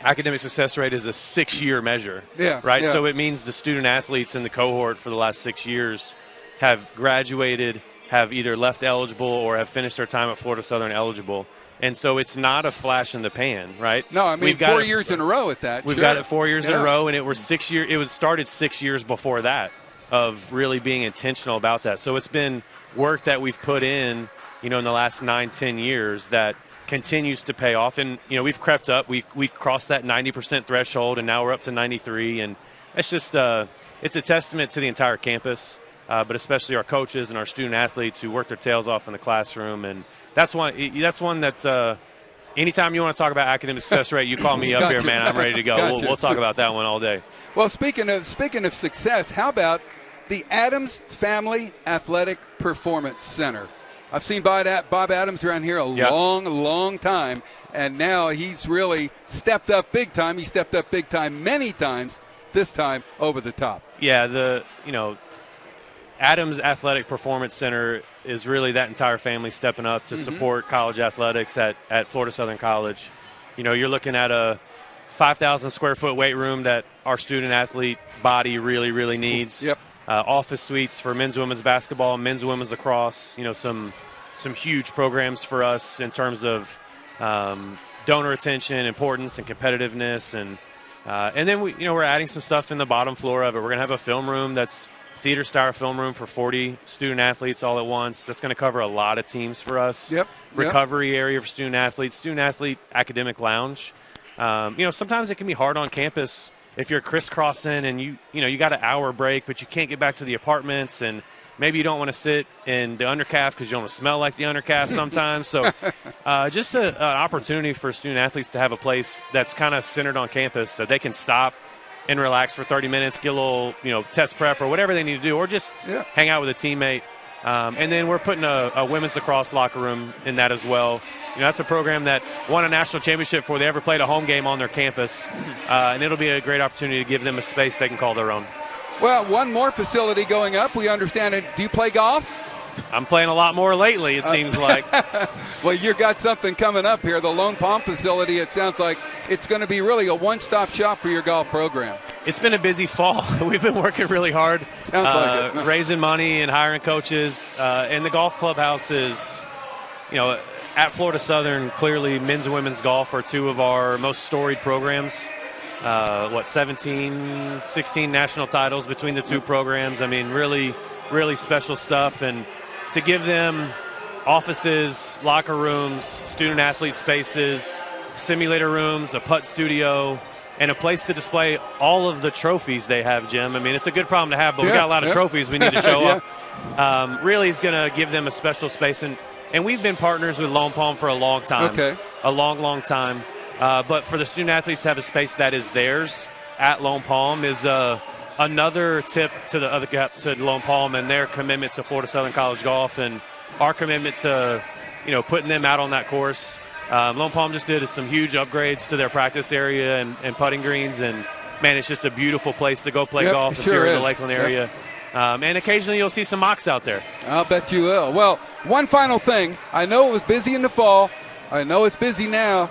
academic success rate is a 6-year measure. Yeah. Right? Yeah. So it means the student athletes in the cohort for the last 6 years have graduated, have either left eligible or have finished their time at Florida Southern eligible. And so it's not a flash in the pan, right? No, I mean, we've got 4 years in a row at that. We've got it 4 years in a row, and it was 6 years. It was started 6 years before that of really being intentional about that. So it's been work that we've put in, in the last 9-10 years that continues to pay off. And, we've crept up. We crossed that 90% threshold, and now we're up to 93. And it's just it's a testament to the entire campus, but especially our coaches and our student athletes who work their tails off in the classroom. And that's one that anytime you want to talk about academic success rate, you call me up here, man. I'm ready to go. We'll talk about that one all day. Well, speaking of success, how about the Adams Family Athletic Performance Center? I've seen Bob Adams around here a long time, and now he's really stepped up big time. He stepped up big time many times, this time over the top. Yeah, Adams Athletic Performance Center is really that entire family stepping up to support college athletics at Florida Southern College. You're looking at a 5,000 square foot weight room that our student athlete body really, really needs. Yep. Office suites for men's and women's basketball, men's and women's lacrosse. Some huge programs for us in terms of donor attention, importance, and competitiveness, and then we're adding some stuff in the bottom floor of it. We're gonna have a film room that's theater style film room for 40 student athletes all at once. That's gonna cover a lot of teams for us. Yep. Recovery area for student athletes, student athlete academic lounge. Sometimes it can be hard on campus if you're crisscrossing and you got an hour break, but you can't get back to the apartments, and maybe you don't want to sit in the undercalf because you don't want to smell like the undercalf sometimes. So just an opportunity for student athletes to have a place that's kind of centered on campus so they can stop and relax for 30 minutes, get a little test prep or whatever they need to do, or just hang out with a teammate. And then we're putting a women's lacrosse locker room in that as well. That's a program that won a national championship before they ever played a home game on their campus. And it'll be a great opportunity to give them a space they can call their own. Well, one more facility going up. We understand it. Do you play golf? I'm playing a lot more lately, it seems like. Well, you've got something coming up here. The Lone Palm facility, it sounds like it's going to be really a one-stop shop for your golf program. It's been a busy fall. We've been working really hard. Sounds like it. Raising money and hiring coaches. And the golf clubhouse is, at Florida Southern, clearly men's and women's golf are two of our most storied programs. 17, 16 national titles between the two programs. I mean, really, really special stuff. And to give them offices, locker rooms, student athlete spaces, simulator rooms, a putt studio, and a place to display all of the trophies they have, Jim. I mean, it's a good problem to have, but we got a lot of trophies we need to show off. Really is going to give them a special space. And we've been partners with Lone Palm for a long time. A long, long time. But for the student athletes to have a space that is theirs at Lone Palm is another tip to to Lone Palm and their commitment to Florida Southern College golf and our commitment to, putting them out on that course. Lone Palm just did some huge upgrades to their practice area and putting greens, and man, it's just a beautiful place to go play golf if you're in the Lakeland area. And occasionally you'll see some mocks out there. I'll bet you will. Well, one final thing. I know it was busy in the fall. I know it's busy now.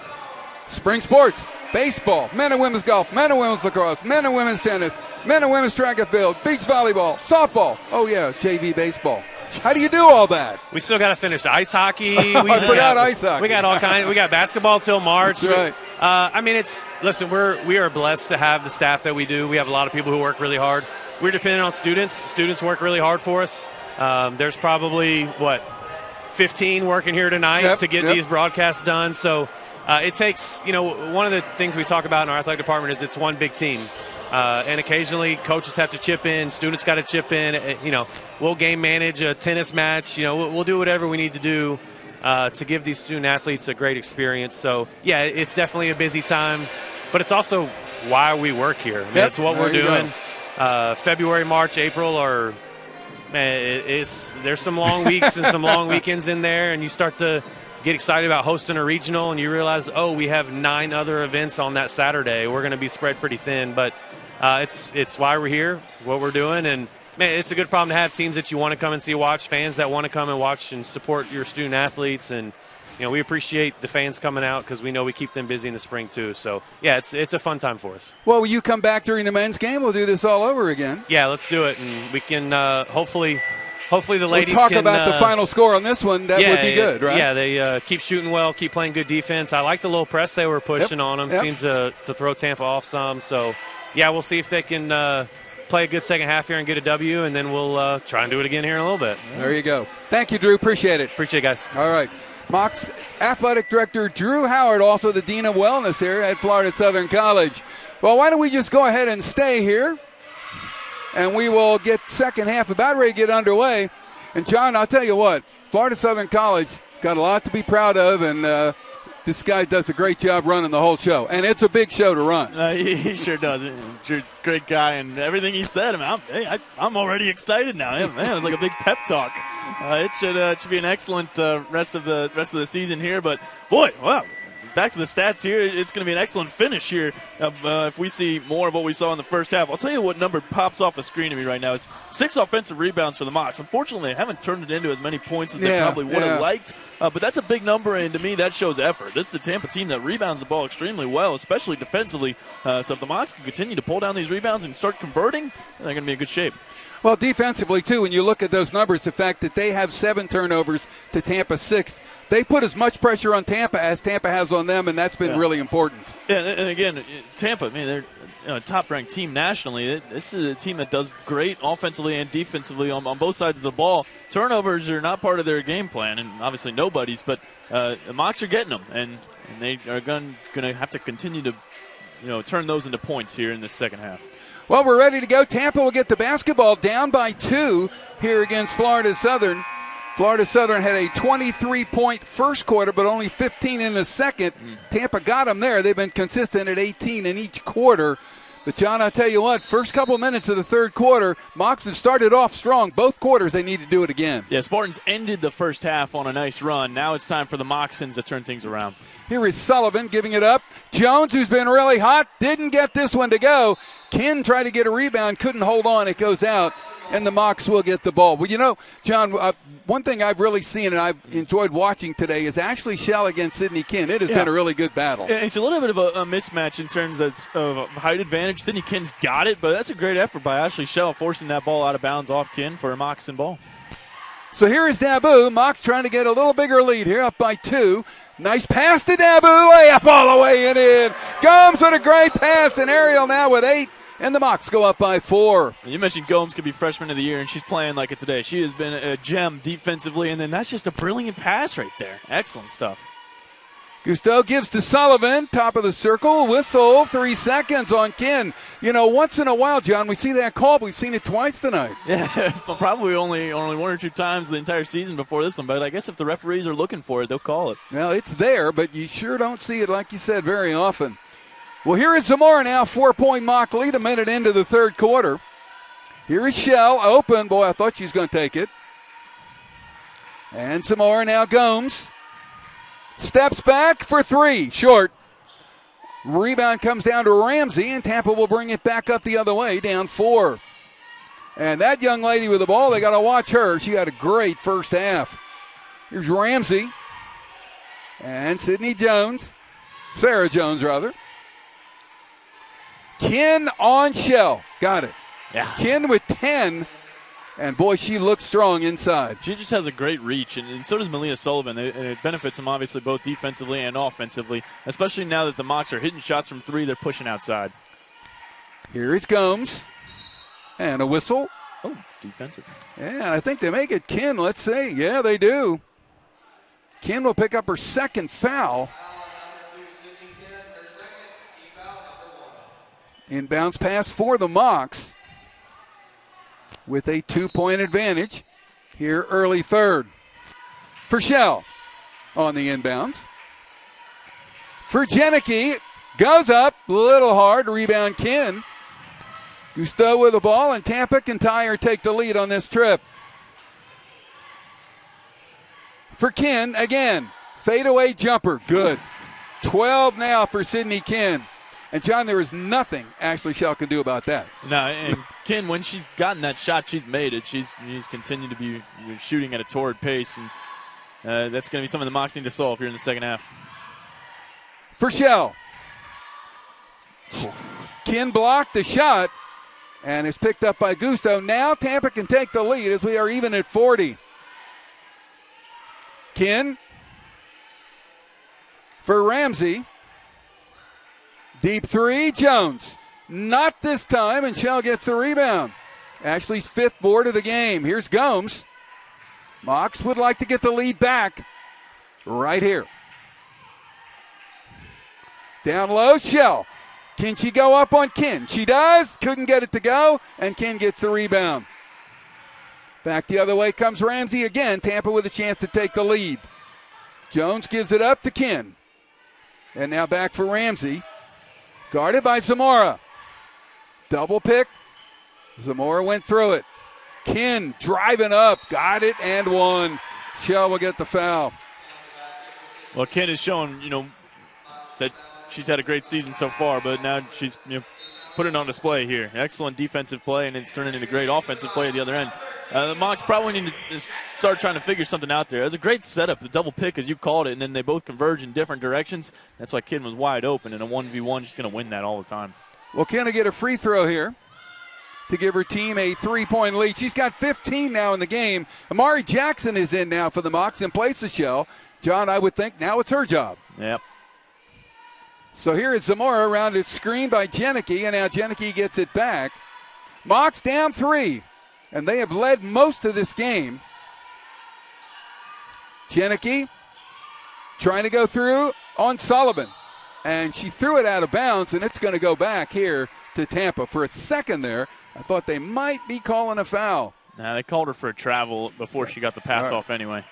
Spring sports, baseball, men and women's golf, men and women's lacrosse, men and women's tennis, men and women's track and field, beach volleyball, softball. Oh, yeah, JV baseball. How do you do all that? We still got to finish ice hockey. I forgot ice hockey. We got all kinds. We got basketball till March. That's right. Listen, we are blessed to have the staff that we do. We have a lot of people who work really hard. We're dependent on students. Students work really hard for us. There's probably 15 working here tonight to get these broadcasts done. So it takes, one of the things we talk about in our athletic department is it's one big team. And occasionally coaches have to chip in, students got to chip in. We'll game manage a tennis match. We'll do whatever we need to do to give these student athletes a great experience. So, yeah, it's definitely a busy time, but it's also why we work here. It's what we're doing. February, March, April are there's some long weeks and some long weekends in there, and you start to get excited about hosting a regional, and you realize, we have 9 other events on that Saturday. We're going to be spread pretty thin, but it's why we're here, what we're doing, and man, it's a good problem to have. Teams that you want to come and see, watch, fans that want to come and watch and support your student athletes, and we appreciate the fans coming out because we know we keep them busy in the spring too. So yeah, it's a fun time for us. Well, will you come back during the men's game? We'll do this all over again. Yeah, let's do it, and we can hopefully the ladies talk can about the final score on this one. That would be good, right? Yeah, they keep shooting well, keep playing good defense. I like the little press they were pushing on them. Seemed to throw Tampa off some. So, yeah, we'll see if they can play a good second half here and get a W, and then we'll try and do it again here in a little bit. There you go. Thank you, Drew. Appreciate it. Appreciate it, guys. All right. Mocs Athletic Director Drew Howard, also the Dean of Wellness here at Florida Southern College. Well, why don't we just go ahead and stay here, and we will get second half about ready to get underway. And, John, I'll tell you what, Florida Southern College got a lot to be proud of, and this guy does a great job running the whole show. And it's a big show to run. He sure does. Great guy, and everything he said, I'm already excited now. Man, it's like a big pep talk. It should be an excellent rest of the season here. But, boy, wow. Back to the stats here. It's going to be an excellent finish here if we see more of what we saw in the first half. I'll tell you what number pops off the screen to me right now. It's 6 offensive rebounds for the Mocs. Unfortunately, they haven't turned it into as many points as they probably would have liked. But that's a big number, and to me, that shows effort. This is a Tampa team that rebounds the ball extremely well, especially defensively. So if the Mocs can continue to pull down these rebounds and start converting, they're going to be in good shape. Well, defensively, too, when you look at those numbers, the fact that they have 7 turnovers to Tampa's 6, they put as much pressure on Tampa as Tampa has on them, and that's been really important. Yeah, and again, Tampa, they're a top-ranked team nationally. This is a team that does great offensively and defensively on both sides of the ball. Turnovers are not part of their game plan, and obviously nobody's, but the Mocs are getting them, and they are going to have to continue to turn those into points here in the second half. Well, we're ready to go. Tampa will get the basketball down by 2 here against Florida Southern. Florida Southern had a 23-point first quarter, but only 15 in the second. Tampa got them there. They've been consistent at 18 in each quarter. But, John, I'll tell you what, first couple minutes of the third quarter, Mocs have started off strong. Both quarters, they need to do it again. Yeah, Spartans ended the first half on a nice run. Now it's time for the Moccasins to turn things around. Here is Sullivan giving it up. Jones, who's been really hot, didn't get this one to go. Ken tried to get a rebound, couldn't hold on. It goes out, and the Mocs will get the ball. Well, John, one thing I've really seen and I've enjoyed watching today is Ashley Shell against Sydney Ken. It has been a really good battle. It's a little bit of a mismatch in terms of height advantage. Sydney Ken's got it, but that's a great effort by Ashley Shell forcing that ball out of bounds off Ken for a Moccasin ball. So here is Dabu. Mocs trying to get a little bigger lead here, up by 2. Nice pass to Dabu, way up all the way and in. Gomes with a great pass, and Ariel now with 8. And the Mocs go up by 4. You mentioned Gomes could be freshman of the year, and she's playing like it today. She has been a gem defensively, and then that's just a brilliant pass right there. Excellent stuff. Gusteau gives to Sullivan, top of the circle, whistle, 3 seconds on Ken. You know, once in a while, John, we see that call. We've seen it twice tonight. Yeah, probably only one or two times the entire season before this one, but I guess if the referees are looking for it, they'll call it. Well, it's there, but you sure don't see it, like you said, very often. Well, here is Zamora now, 4-point mock lead, a minute into the third quarter. Here is Shell, open. Boy, I thought she was going to take it. And Zamora now Gomes. Steps back for 3, short. Rebound comes down to Ramsey, and Tampa will bring it back up the other way, down 4. And that young lady with the ball, they got to watch her. She had a great first half. Here's Ramsey and Sarah Jones, rather. Ken on Shell, got it. Yeah. Ken with 10. And, boy, she looks strong inside. She just has a great reach, and so does Malia Sullivan. It benefits them, obviously, both defensively and offensively, especially now that the Mocs are hitting shots from 3, they're pushing outside. Here is Gomes. And a whistle. Oh, defensive. Yeah, I think they make it Ken. Let's see. Yeah, they do. Ken will pick up her second foul. Inbounds pass for the Mocs, with a 2-point advantage here early third. For Shell on the inbounds. For Janicki, goes up, a little hard, rebound Ken. Gusteau with the ball, and Tampa can tie or take the lead on this trip. For Ken, again, fadeaway jumper, good. 12 now for Sydney Ken. And, John, there is nothing actually Shell can do about that. No, and Ken, when she's gotten that shot, she's made it. She's continued to be shooting at a torrid pace, and that's going to be something the Mocs need to solve here in the second half. For Shell. Ken blocked the shot, and it's picked up by Gusteau. Now Tampa can take the lead as we are even at 40. Ken for Ramsey. Deep 3, Jones. Not this time, and Shell gets the rebound. Ashley's 5th board of the game. Here's Gomes. Mocs would like to get the lead back right here. Down low, Shell. Can she go up on Ken? She does. Couldn't get it to go, and Ken gets the rebound. Back the other way comes Ramsey again. Tampa with a chance to take the lead. Jones gives it up to Ken. And now back for Ramsey. Guarded by Zamora. Double pick. Zamora went through it. Ken driving up. Got it and one. Shell will get the foul. Well, Ken is showing, that she's had a great season so far, but now she's put it on display here. Excellent defensive play, and it's turning into great offensive play at the other end. The Mocs probably need to start trying to figure something out there. It was a great setup, the double pick, as you called it, and then they both converge in different directions. That's why Ken was wide open, and a 1v1, she's going to win that all the time. Well, Ken will get a free throw here to give her team a 3-point lead. She's got 15 now in the game. Amari Jackson is in now for the Mocs in place of Shell. John, I would think now it's her job. Yep. So here is Zamora around it, screened by Janicki, and now Janicki gets it back. Mocs down 3, and they have led most of this game. Janicki trying to go through on Sullivan, and she threw it out of bounds, and it's going to go back here to Tampa. For a second there, I thought they might be calling a foul. Nah, they called her for a travel before she got the pass off anyway.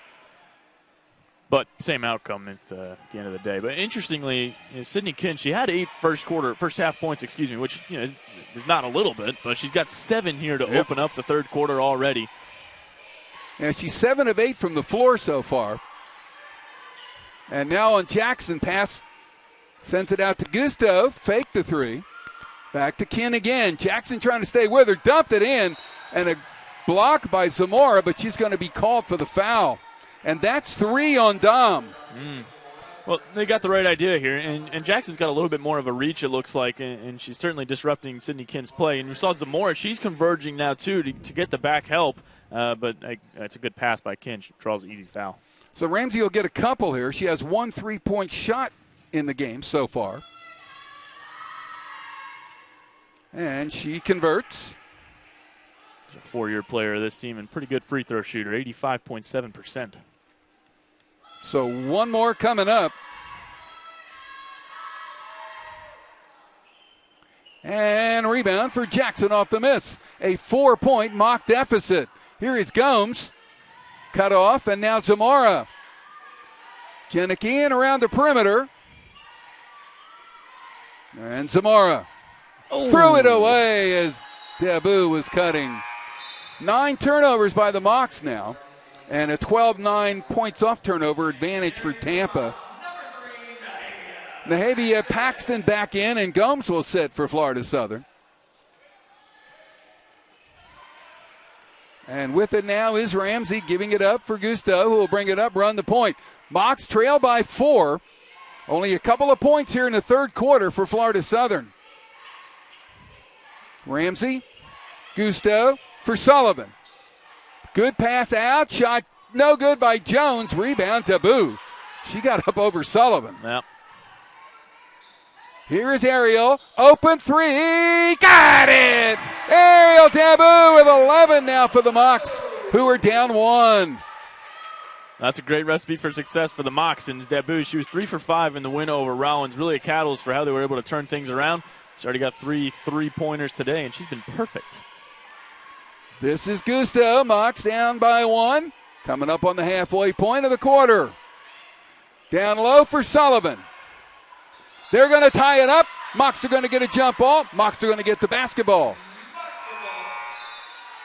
But same outcome at the end of the day. But interestingly, Sydney Ken, she had 8 first half points, which is not a little bit, but she's got 7 here to open up the third quarter already. Yeah, she's 7 of 8 from the floor so far. And now on Jackson, pass sends it out to Gusteau, fake the 3. Back to Ken again. Jackson trying to stay with her, dumped it in, and a block by Zamora, but she's going to be called for the foul. And that's 3 on Dom. Well, they got the right idea here, and Jackson's got a little bit more of a reach, it looks like, and she's certainly disrupting Sydney Ken's play. And we saw Zamora, she's converging now, too, to get the back help, but it's a good pass by Ken. She draws an easy foul. So Ramsey will get a couple here. She has 1 3-point shot in the game so far. And she converts. She's a 4-year player of this team and pretty good free throw shooter, 85.7%. So one more coming up. And rebound for Jackson off the miss. A 4-point mock deficit. Here is Gomes. Cut off, and now Zamora. Janicki in around the perimeter. And Zamora threw it away as Dabu was cutting. 9 turnovers by the Mocs now, and a 12-9 points off turnover advantage for Tampa. Nahavia Paxton back in, and Gomes will sit for Florida Southern. And with it now is Ramsey giving it up for Gusto, who will bring it up, run the point. Mocs trail by 4. Only a couple of points here in the third quarter for Florida Southern. Ramsey, Gusto for Sullivan. Good pass out, shot no good by Jones. Rebound to Boo. She got up over Sullivan. Yep. Here is Ariel. Open three. Got it! Ariel Dabu with 11 now for the Mocs, who are down 1. That's a great recipe for success for the Mocs. And Dabu, she was 3 for 5 in the win over Rollins. Really a catalyst for how they were able to turn things around. She's already got 3 3-pointers today, and she's been perfect. This is Gusto. Mocs down by 1. Coming up on the halfway point of the quarter. Down low for Sullivan. They're going to tie it up. Mocs are going to get a jump ball. Mocs are going to get the basketball.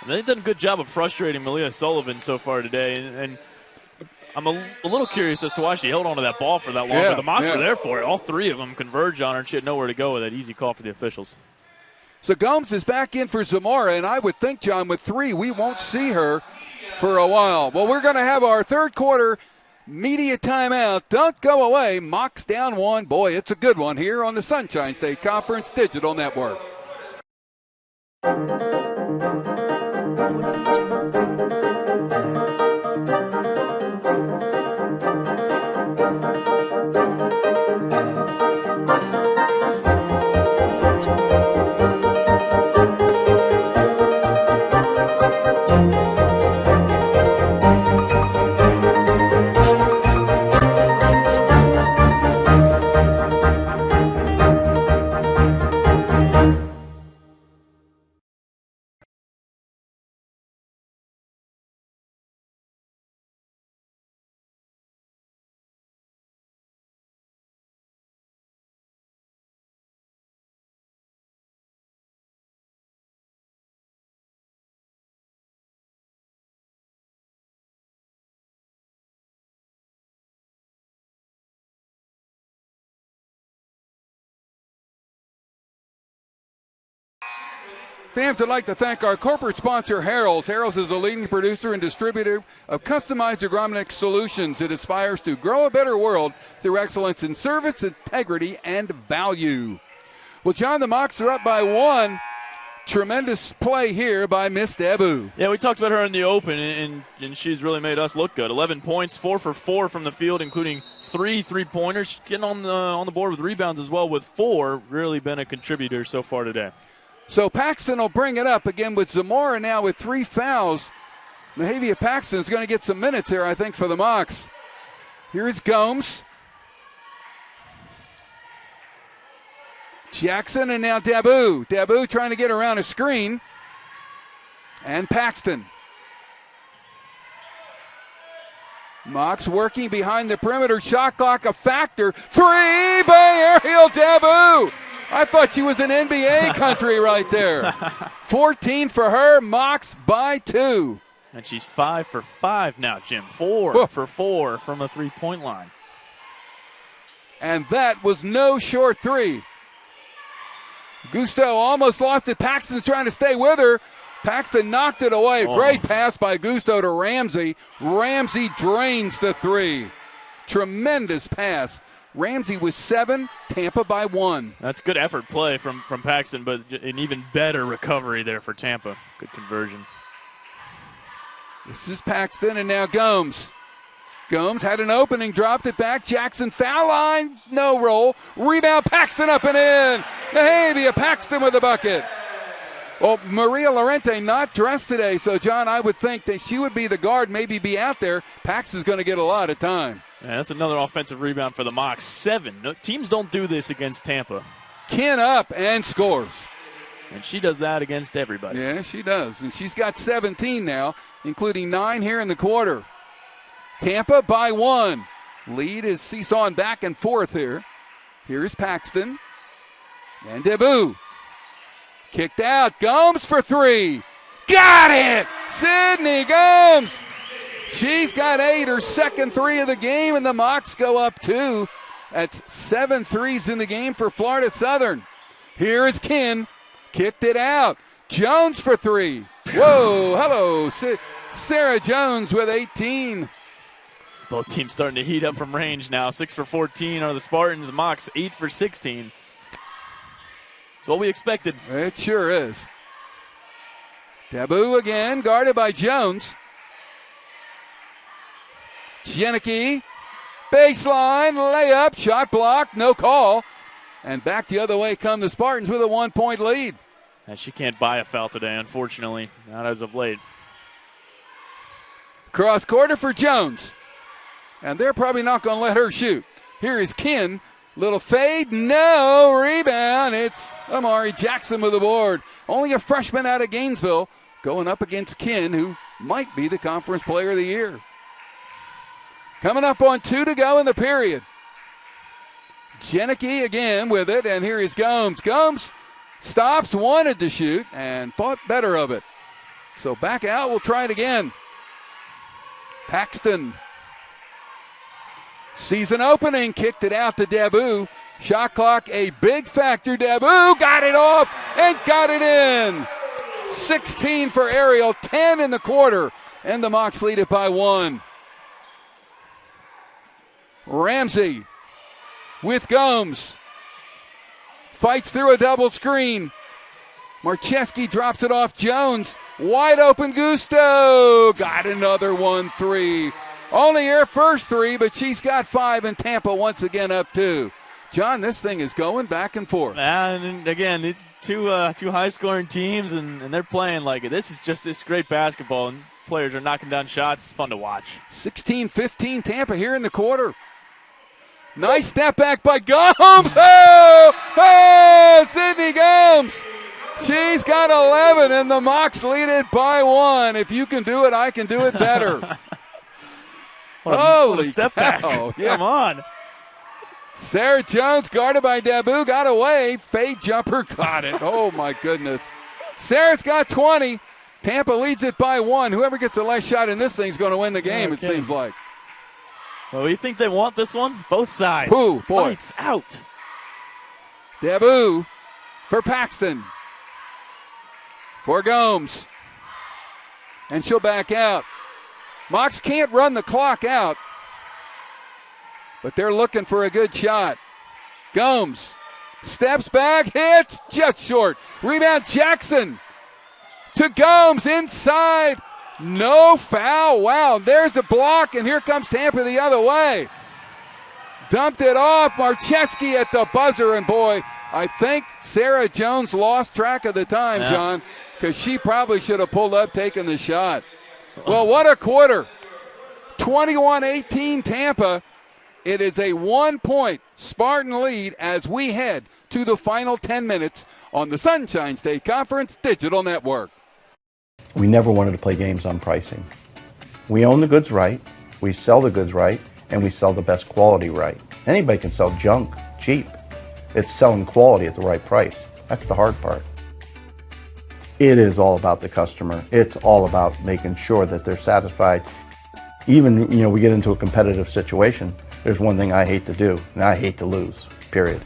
And they've done a good job of frustrating Malia Sullivan so far today. And I'm a little curious as to why she held on to that ball for that long. But the Mocs were there for it. All 3 of them converged on her, and she had nowhere to go with that easy call for the officials. So Gomes is back in for Zamora, and I would think, John, with 3, we won't see her for a while. Well, we're going to have our third quarter media timeout. Don't go away. Mocs down 1. Boy, it's a good one here on the Sunshine State Conference Digital Network. Fans would like to thank our corporate sponsor, Harrell's. Harrell's is a leading producer and distributor of customized agronomic solutions. It aspires to grow a better world through excellence in service, integrity, and value. Well, John, the Mocs are up by 1. Tremendous play here by Miss Dabu. Yeah, we talked about her in the open, and she's really made us look good. 11 points, 4 for 4 from the field, including 3 3-pointers. Getting on the board with rebounds as well with 4. Really been a contributor so far today. So Paxton will bring it up again with Zamora now with 3 fouls. Nahavia Paxton is going to get some minutes here, I think, for the Mocs. Here is Gomes. Jackson and now Dabu. Dabu trying to get around a screen. And Paxton. Mocs working behind the perimeter. Shot clock a factor. 3 by Ariel Dabu. I thought she was in NBA country right there. 14 for her. Mocs by 2. And she's 5 for 5 now, Jim. 4 for 4 from a 3-point line. And that was no short 3. Gusto almost lost it. Paxton's trying to stay with her. Paxton knocked it away. Great pass by Gusto to Ramsey. Ramsey drains the 3. Tremendous pass. Ramsey with 7, Tampa by 1. That's good effort play from Paxton, but an even better recovery there for Tampa. Good conversion. This is Paxton and now Gomes. Gomes had an opening, dropped it back. Jackson foul line, no roll. Rebound, Paxton up and in. Nahavia Paxton with the bucket. Well, Maria Lorente not dressed today, so, John, I would think that she would be the guard, maybe be out there. Paxton's going to get a lot of time. Yeah, that's another offensive rebound for the Mocs. 7. No, teams don't do this against Tampa. Kin up and scores. And she does that against everybody. Yeah, she does. And she's got 17 now, including 9 here in the quarter. Tampa by 1. Lead is seesawing back and forth here. Here's Paxton. And Debu. Kicked out. Gomes for 3. Got it! Sydney Gomes. She's got 8, her second 3 of the game, and the Mocs go up 2. That's 7 threes in the game for Florida Southern. Here is Kin. Kicked it out. Jones for 3. Whoa, hello. Sarah Jones with 18. Both teams starting to heat up from range now. 6 for 14 are the Spartans. Mocs 8 for 16. It's what we expected. It sure is. Debu again, guarded by Jones. Janicki, baseline, layup, shot blocked, no call. And back the other way come the Spartans with a 1-point lead. And she can't buy a foul today, unfortunately. Not as of late. Cross quarter for Jones. And they're probably not going to let her shoot. Here is Kin. Little fade, no rebound. It's Amari Jackson with the board. Only a freshman out of Gainesville going up against Kin, who might be the conference player of the year. Coming up on 2 to go in the period. Janicki again with it, and here is Gomes. Gomes stops, wanted to shoot, and thought better of it. So back out, we'll try it again. Paxton. Season opening, kicked it out to Debu. Shot clock a big factor. Debu got it off and got it in. 16 for Ariel, 10 in the quarter, and the Mocs lead it by 1. Ramsey with Gomes. Fights through a double screen. Marcheski drops it off Jones. Wide open Gusto. Got another 1-3. Only her first 3, but she's got 5, and Tampa once again up 2. John, this thing is going back and forth. And again, it's two high-scoring teams, and they're playing like it. This is great basketball, and players are knocking down shots. It's fun to watch. 16-15 Tampa here in the quarter. Nice step back by Gomes. Oh, Sydney Gomes. She's got 11, and the Mocs lead it by 1. If you can do it, I can do it better. What a step back. Yeah. Come on. Sarah Jones, guarded by Debu, got away. Fade jumper, got it. Oh, my goodness. Sarah's got 20. Tampa leads it by 1. Whoever gets the last shot in this thing's going to win the game, It seems like. Well, you think they want this one? Both sides. Ooh, boy. Lights out. Debu for Paxton. For Gomes. And she'll back out. Mocs can't run the clock out, but they're looking for a good shot. Gomes steps back, hits, just short. Rebound Jackson to Gomes inside. No foul. Wow, there's the block, and here comes Tampa the other way. Dumped it off. Marcheski at the buzzer, and boy, I think Sarah Jones lost track of the time, John, because she probably should have pulled up, taken the shot. Well, what a quarter. 21-18 Tampa. It is a 1-point Spartan lead as we head to the final 10 minutes on the Sunshine State Conference Digital Network. We never wanted to play games on pricing. We own the goods right, we sell the goods right, and we sell the best quality right. Anybody can sell junk cheap. It's selling quality at the right price. That's the hard part. It is all about the customer. It's all about making sure that they're satisfied. Even, we get into a competitive situation. There's one thing I hate to do, and I hate to lose, period.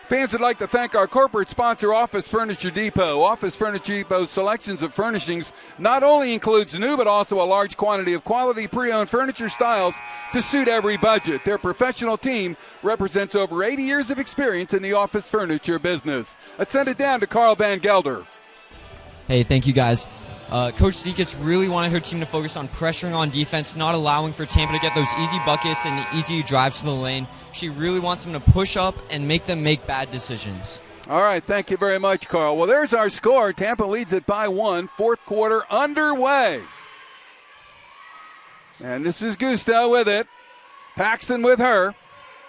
Fans would like to thank our corporate sponsor, Office Furniture Depot. Office Furniture Depot's selections of furnishings not only includes new, but also a large quantity of quality pre-owned furniture styles to suit every budget. Their professional team represents over 80 years of experience in the office furniture business. Let's send it down to Carl Van Gelder. Hey, thank you guys. Coach Zekas really wanted her team to focus on pressuring on defense, not allowing for Tampa to get those easy buckets and easy drives to the lane. She really wants them to push up and make them make bad decisions. All right, thank you very much, Carl. Well, there's our score. Tampa leads it by 1. Fourth quarter underway. And this is Gusto with it. Paxton with her.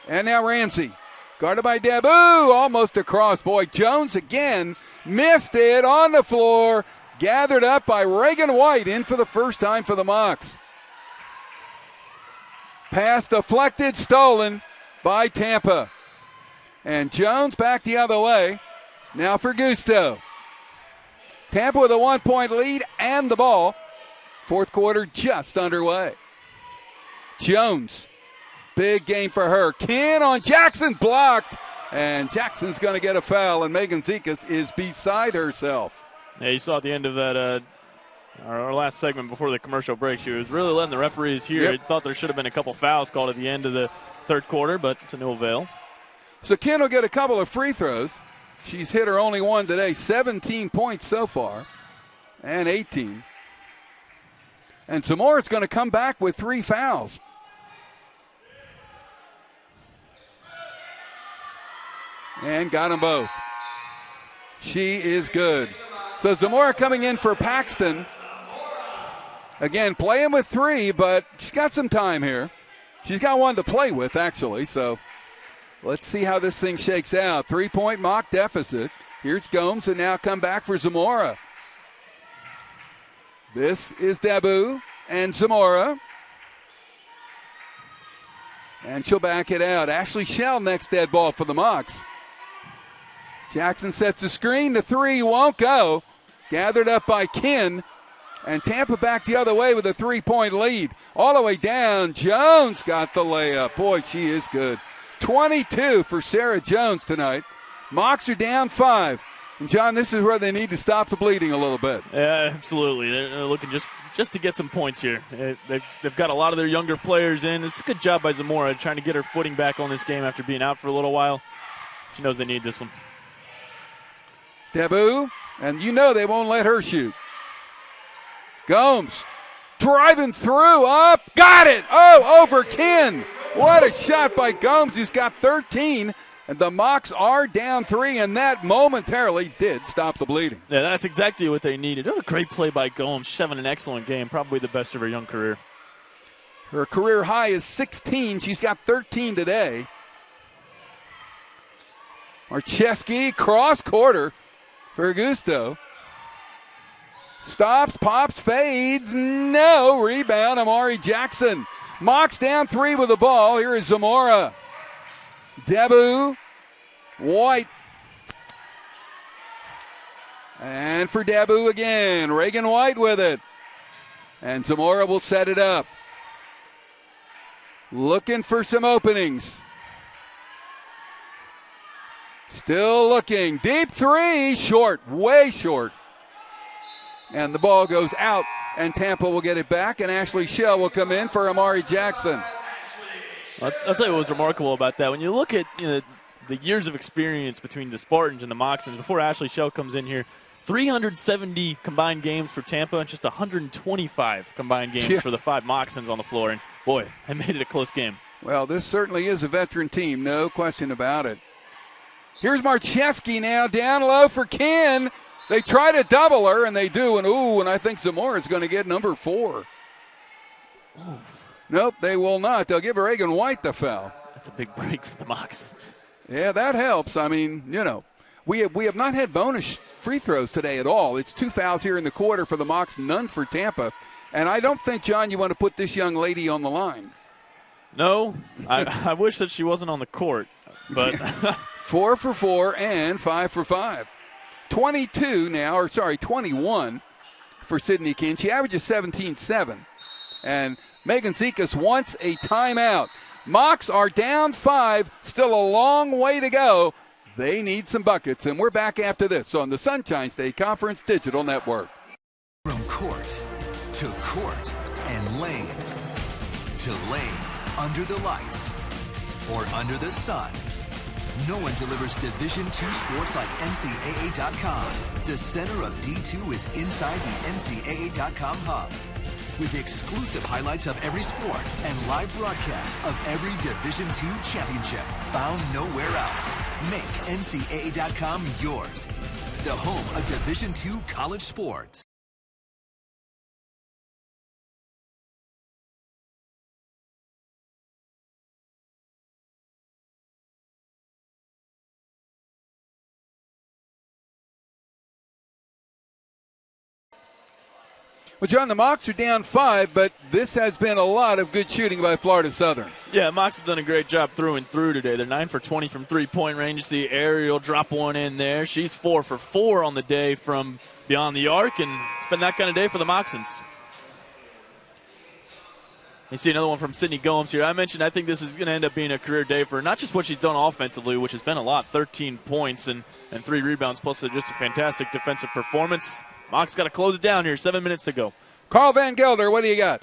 And now Ramsey. Guarded by Debu. Almost across. Boy, Jones again missed it on the floor. Gathered up by Reagan White in for the first time for the Mocs. Pass deflected, stolen by Tampa. And Jones back the other way. Now for Gusto. Tampa with a 1-point lead and the ball. Fourth quarter just underway. Jones. Big game for her. Ken on Jackson, blocked. And Jackson's going to get a foul, and Megan Zekas is beside herself. Yeah, you saw at the end of that our last segment before the commercial break, she was really letting the referees hear. Yep. I thought there should have been a couple fouls called at the end of the third quarter, but to no avail. So Ken will get a couple of free throws. She's hit her only one today, 17 points so far, and 18. And Zamora's going to come back with 3 fouls. And got them both. She is good. So Zamora coming in for Paxton. Again, playing with 3, but she's got some time here. She's got one to play with, actually. So let's see how this thing shakes out. 3-point mock deficit. Here's Gomes, and now come back for Zamora. This is Debu and Zamora. And she'll back it out. Ashley Shell next dead ball for the Mocs. Jackson sets the screen. The 3 won't go. Gathered up by Ken. And Tampa back the other way with a 3-point lead. All the way down. Jones got the layup. Boy, she is good. 22 for Sarah Jones tonight. Mocs are down 5. And, John, this is where they need to stop the bleeding a little bit. Yeah, absolutely. They're looking just to get some points here. They've got a lot of their younger players in. It's a good job by Zamora trying to get her footing back on this game after being out for a little while. She knows they need this one. Debu, and you know they won't let her shoot. Gomes driving through, up, got it. Oh, over Ken. What a shot by Gomes, who's got 13. And the Mocs are down 3, and that momentarily did stop the bleeding. Yeah, that's exactly what they needed. What a great play by Gomes. She's having an excellent game, probably the best of her young career. Her career high is 16. She's got 13 today. Marcheski, cross quarter for Gusto. Stops, pops, fades. No. Rebound, Amari Jackson. Mocs down 3 with the ball. Here is Zamora. Debu. White. And for Debu again. Reagan White with it. And Zamora will set it up. Looking for some openings. Still looking. Deep 3. Short. Way short. And the ball goes out. And Tampa will get it back. And Ashley Shell will come in for Amari Jackson. I'll tell you what was remarkable about that. When you look at the years of experience between the Spartans and the Moccasins, before Ashley Shell comes in here, 370 combined games for Tampa and just 125 combined games for the 5 Moccasins on the floor. And, boy, they made it a close game. Well, this certainly is a veteran team, no question about it. Here's Marcheski now down low for Ken. They try to double her, and they do. And I think Zamora's going to get number 4. Oof. Nope, they will not. They'll give Reagan White the foul. That's a big break for the Moccasins. Yeah, that helps. I mean, we have not had bonus free throws today at all. It's 2 fouls here in the quarter for the Mocs, none for Tampa. And I don't think, John, you want to put this young lady on the line. No, I wish that she wasn't on the court. But 4 for 4 and 5 for 5. 21 for Sydney Ken. She averages 17-7. And Megan Zekas wants a timeout. Mocs are down 5. Still a long way to go. They need some buckets. And we're back after this on the Sunshine State Conference Digital Network. From court to court and lane to lane, under the lights or under the sun, No one delivers Division II sports like NCAA.com. The center of D2 is inside the NCAA.com hub. With exclusive highlights of every sport and live broadcasts of every Division II championship found nowhere else. Make NCAA.com yours. The home of Division II college sports. Well, John, the Mocs are down 5, but this has been a lot of good shooting by Florida Southern. Yeah, Mocs have done a great job through and through today. They're 9 for 20 from three-point range. You see Ariel drop one in there. She's 4 for 4 on the day from beyond the arc, and it's been that kind of day for the Mocsons. You see another one from Sydney Gomes here. I mentioned I think this is going to end up being a career day for her. Not just what she's done offensively, which has been a lot, 13 points and 3 rebounds, plus just a fantastic defensive performance. Mocs got to close it down here. 7 minutes to go. Carl Van Gelder, what do you got?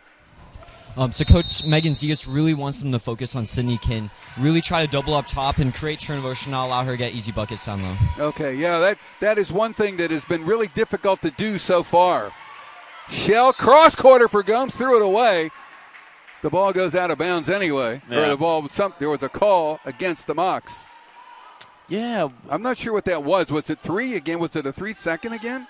So Coach Megan Zigas really wants them to focus on Sydney Kin, really try to double up top and create turnovers, not allow her to get easy buckets down low. Okay, yeah, that is one thing that has been really difficult to do so far. Shell cross-quarter for Gomes, threw it away. The ball goes out of bounds anyway. Yeah. Or there was a call against the Mocs. Yeah. I'm not sure what that was. Was it 3 again? Was it a 3-second again?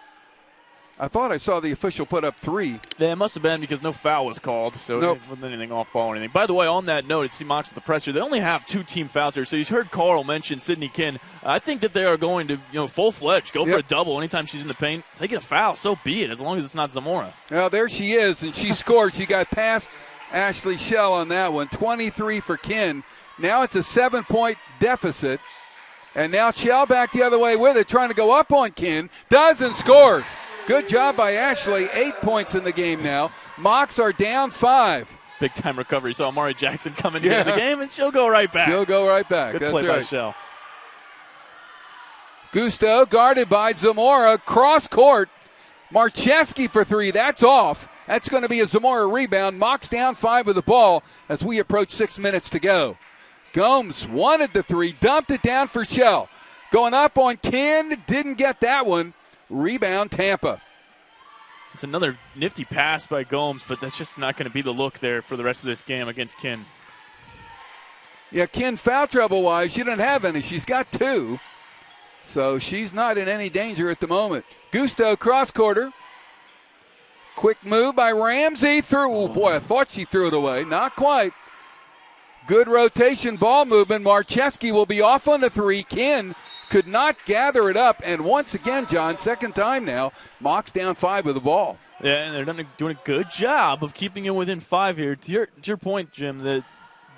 I thought I saw the official put up 3. Yeah, it must have been because no foul was called, so Nope. it wasn't anything off ball or anything. By the way, on that note, it's the Mocs at the presser. They only have 2 team fouls here, so you heard Carl mention Sydney Kin. I think that they are going to, full-fledged, go for a double anytime she's in the paint. If they get a foul, so be it, as long as it's not Zamora. Well, there she is, and she scored. She got past Ashley Shell on that one. 23 for Kin. Now it's a 7-point deficit. And now Shell back the other way with it, trying to go up on Kin. Does and scores. Good job by Ashley. 8 points in the game now. Mocs are down 5. Big time recovery. So Amari Jackson coming into the game, and she'll go right back. She'll go right back. Good That's play right. by Shell. Gusto guarded by Zamora. Cross court. Marcheski for 3. That's off. That's going to be a Zamora rebound. Mocs down 5 with the ball as we approach 6 minutes to go. Gomes wanted the 3. Dumped it down for Shell. Going up on Kin. Didn't get that one. Rebound, Tampa. It's another nifty pass by Gomes, but that's just not going to be the look there for the rest of this game against Kin. Yeah, Kin foul trouble-wise, she doesn't have any. She's got 2. So she's not in any danger at the moment. Gusto cross-quarter. Quick move by Ramsey. Oh, boy, I thought she threw it away. Not quite. Good rotation ball movement. Marcheski will be off on the 3. Kin could not gather it up. And once again, John, second time now, Mocs down 5 with the ball. Yeah, and they're doing a good job of keeping it within 5 here. To your point, Jim, that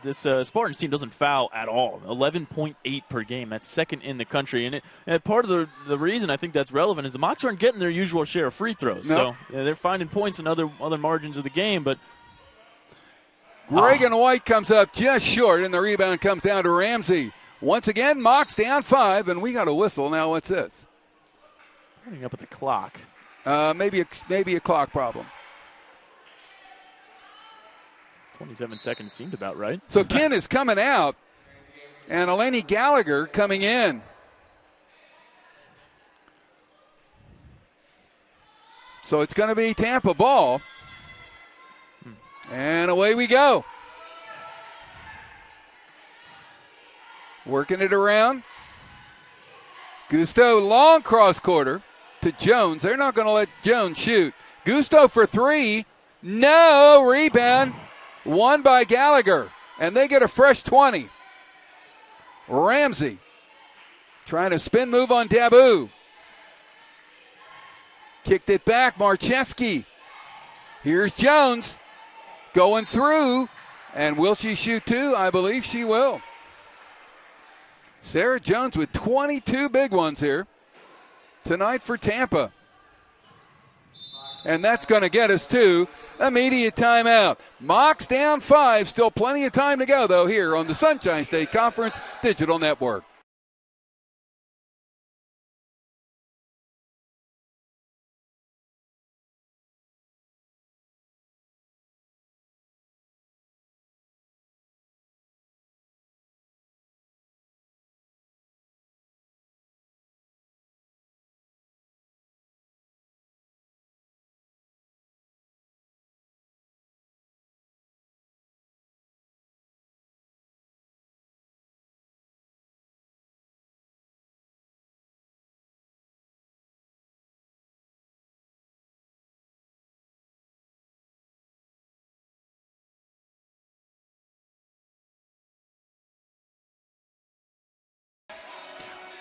this Spartans team doesn't foul at all. 11.8 per game. That's second in the country. And part of the reason I think that's relevant is the Mocs aren't getting their usual share of free throws. Nope. So they're finding points in other margins of the game, but Reagan White comes up just short, and the rebound comes down to Ramsey. Once again, Mocs down 5, and we got a whistle. Now what's this? Pointing up at the clock. Maybe a clock problem. 27 seconds seemed about right. So Kin is coming out, and Eleni Gallagher coming in. So it's going to be Tampa ball. And away we go. Working it around. Gusto, long cross quarter to Jones. They're not going to let Jones shoot. Gusto for 3. No. Rebound. Won by Gallagher. And they get a fresh 20. Ramsey trying to spin move on Dabu. Kicked it back. Marcheski. Here's Jones. Going through, and will she shoot 2? I believe she will. Sarah Jones with 22 big ones here tonight for Tampa. And that's going to get us to immediate timeout. Mocs down 5, still plenty of time to go, though, here on the Sunshine State Conference Digital Network.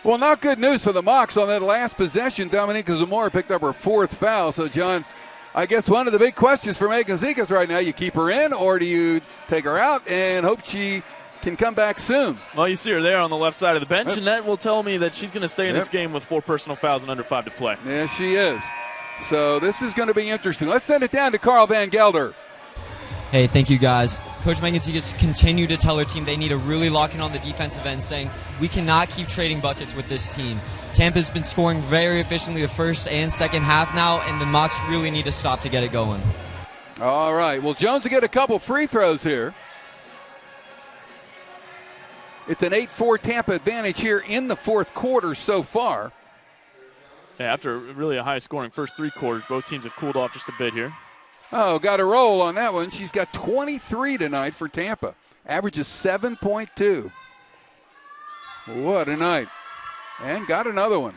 Well, not good news for the Mocs on that last possession. Dominica Zamora picked up her 4th foul. So, John, I guess one of the big questions for Megan Zikas right now, you keep her in or do you take her out and hope she can come back soon? Well, you see her there on the left side of the bench, and that will tell me that she's going to stay in this game with 4 personal fouls and under 5 to play. Yeah, she is. So this is going to be interesting. Let's send it down to Carl Van Gelder. Hey, thank you, guys. Coach Mangatsikas continue to tell her team they need to really lock in on the defensive end, saying we cannot keep trading buckets with this team. Tampa's been scoring very efficiently the first and second half now, and the Mocs really need to stop to get it going. All right. Well, Jones will get a couple free throws here. It's an 8-4 Tampa advantage here in the 4th quarter so far. Yeah, after really a high-scoring first 3 quarters, both teams have cooled off just a bit here. Oh, got a roll on that one. She's got 23 tonight for Tampa. Average is 7.2. What a night. And got another one.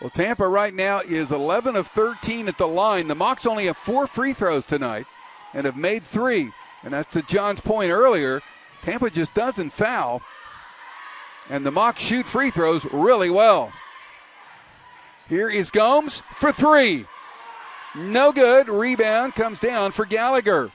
Well, Tampa right now is 11 of 13 at the line. The Mocs only have 4 free throws tonight and have made 3. And that's to John's point earlier. Tampa just doesn't foul. And the Mocs shoot free throws really well. Here is Gomes for 3. No good. Rebound comes down for Gallagher.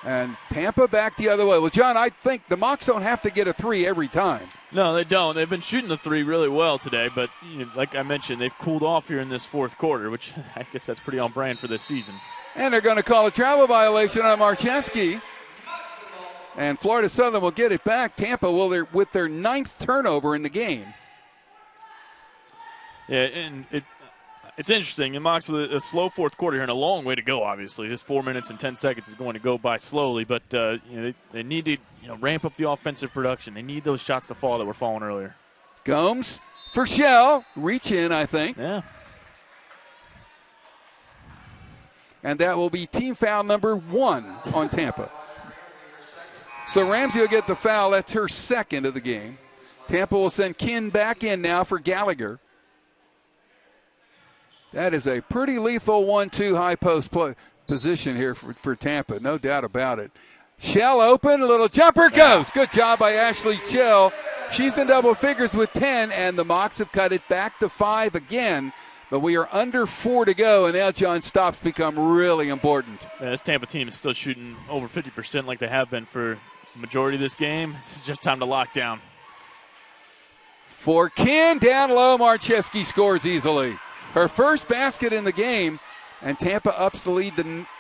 And Tampa back the other way. Well, John, I think the Mocs don't have to get a 3 every time. No, they don't. They've been shooting the 3 really well today, but like I mentioned, they've cooled off here in this 4th quarter, which I guess that's pretty on brand for this season. And they're going to call a travel violation on Marcheski. And Florida Southern will get it back. Tampa will with their 9th turnover in the game. Yeah, and it's interesting. The Mocs with a slow 4th quarter here and a long way to go, obviously. This 4 minutes and 10 seconds is going to go by slowly, but they need to ramp up the offensive production. They need those shots to fall that were falling earlier. Gomes for Shell. Reach in, I think. Yeah. And that will be team foul number 1 on Tampa. So Ramsey will get the foul. That's her 2nd of the game. Tampa will send Kin back in now for Gallagher. That is a pretty lethal 1-2 high post position here for Tampa, no doubt about it. Shell open, a little jumper goes. Good job by Ashley Shell. She's in double figures with 10, and the Mocs have cut it back to 5 again. But we are under 4 to go, and now John stops become really important. Yeah, this Tampa team is still shooting over 50% like they have been for the majority of this game. It's just time to lock down. For Kin, down low, Marcheski scores easily. Her first basket in the game, and Tampa ups the lead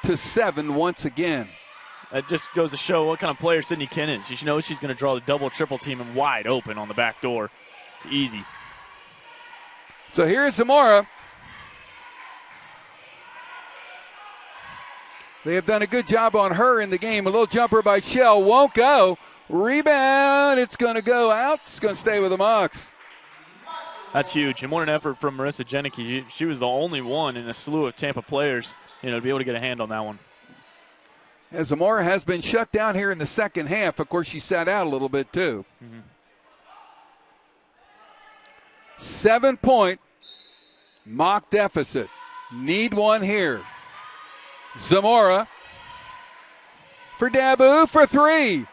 to 7 once again. That just goes to show what kind of player Sydney Kin is. She knows she's going to draw the double, triple team and wide open on the back door. It's easy. So here's Zamora. They have done a good job on her in the game. A little jumper by Shell. Won't go. Rebound. It's going to go out. It's going to stay with the Mocs. That's huge. And what an effort from Marissa Jenneke. She was the only one in a slew of Tampa players, to be able to get a hand on that one. As Zamora has been shut down here in the second half. Of course, she sat out a little bit too. 7-point Mock deficit. Need one here. Zamora for Dabu for 3.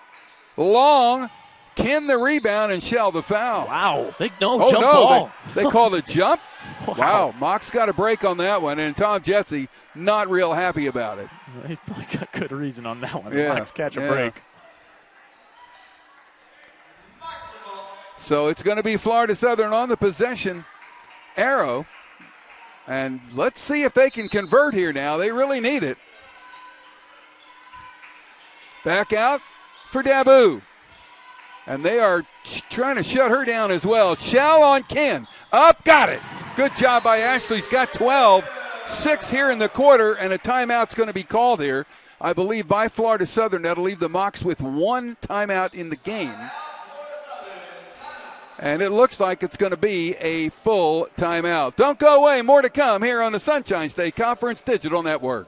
Long. Kin the rebound and Shell the foul. Wow. Big jump ball. They called a jump? Wow. Mock's got a break on that one, and Tom Jesse not real happy about it. He probably got good reason on that one. Yeah. Mocs catch a break. So it's going to be Florida Southern on the possession arrow. And let's see if they can convert here now. They really need it. Back out for Dabu. And they are trying to shut her down as well. Shell on Kin. Up, got it. Good job by Ashley. He's got 12. 6 here in the quarter, and a timeout's going to be called here, I believe, by Florida Southern. That'll leave the Mocs with 1 timeout in the game. And it looks like it's going to be a full timeout. Don't go away. More to come here on the Sunshine State Conference Digital Network.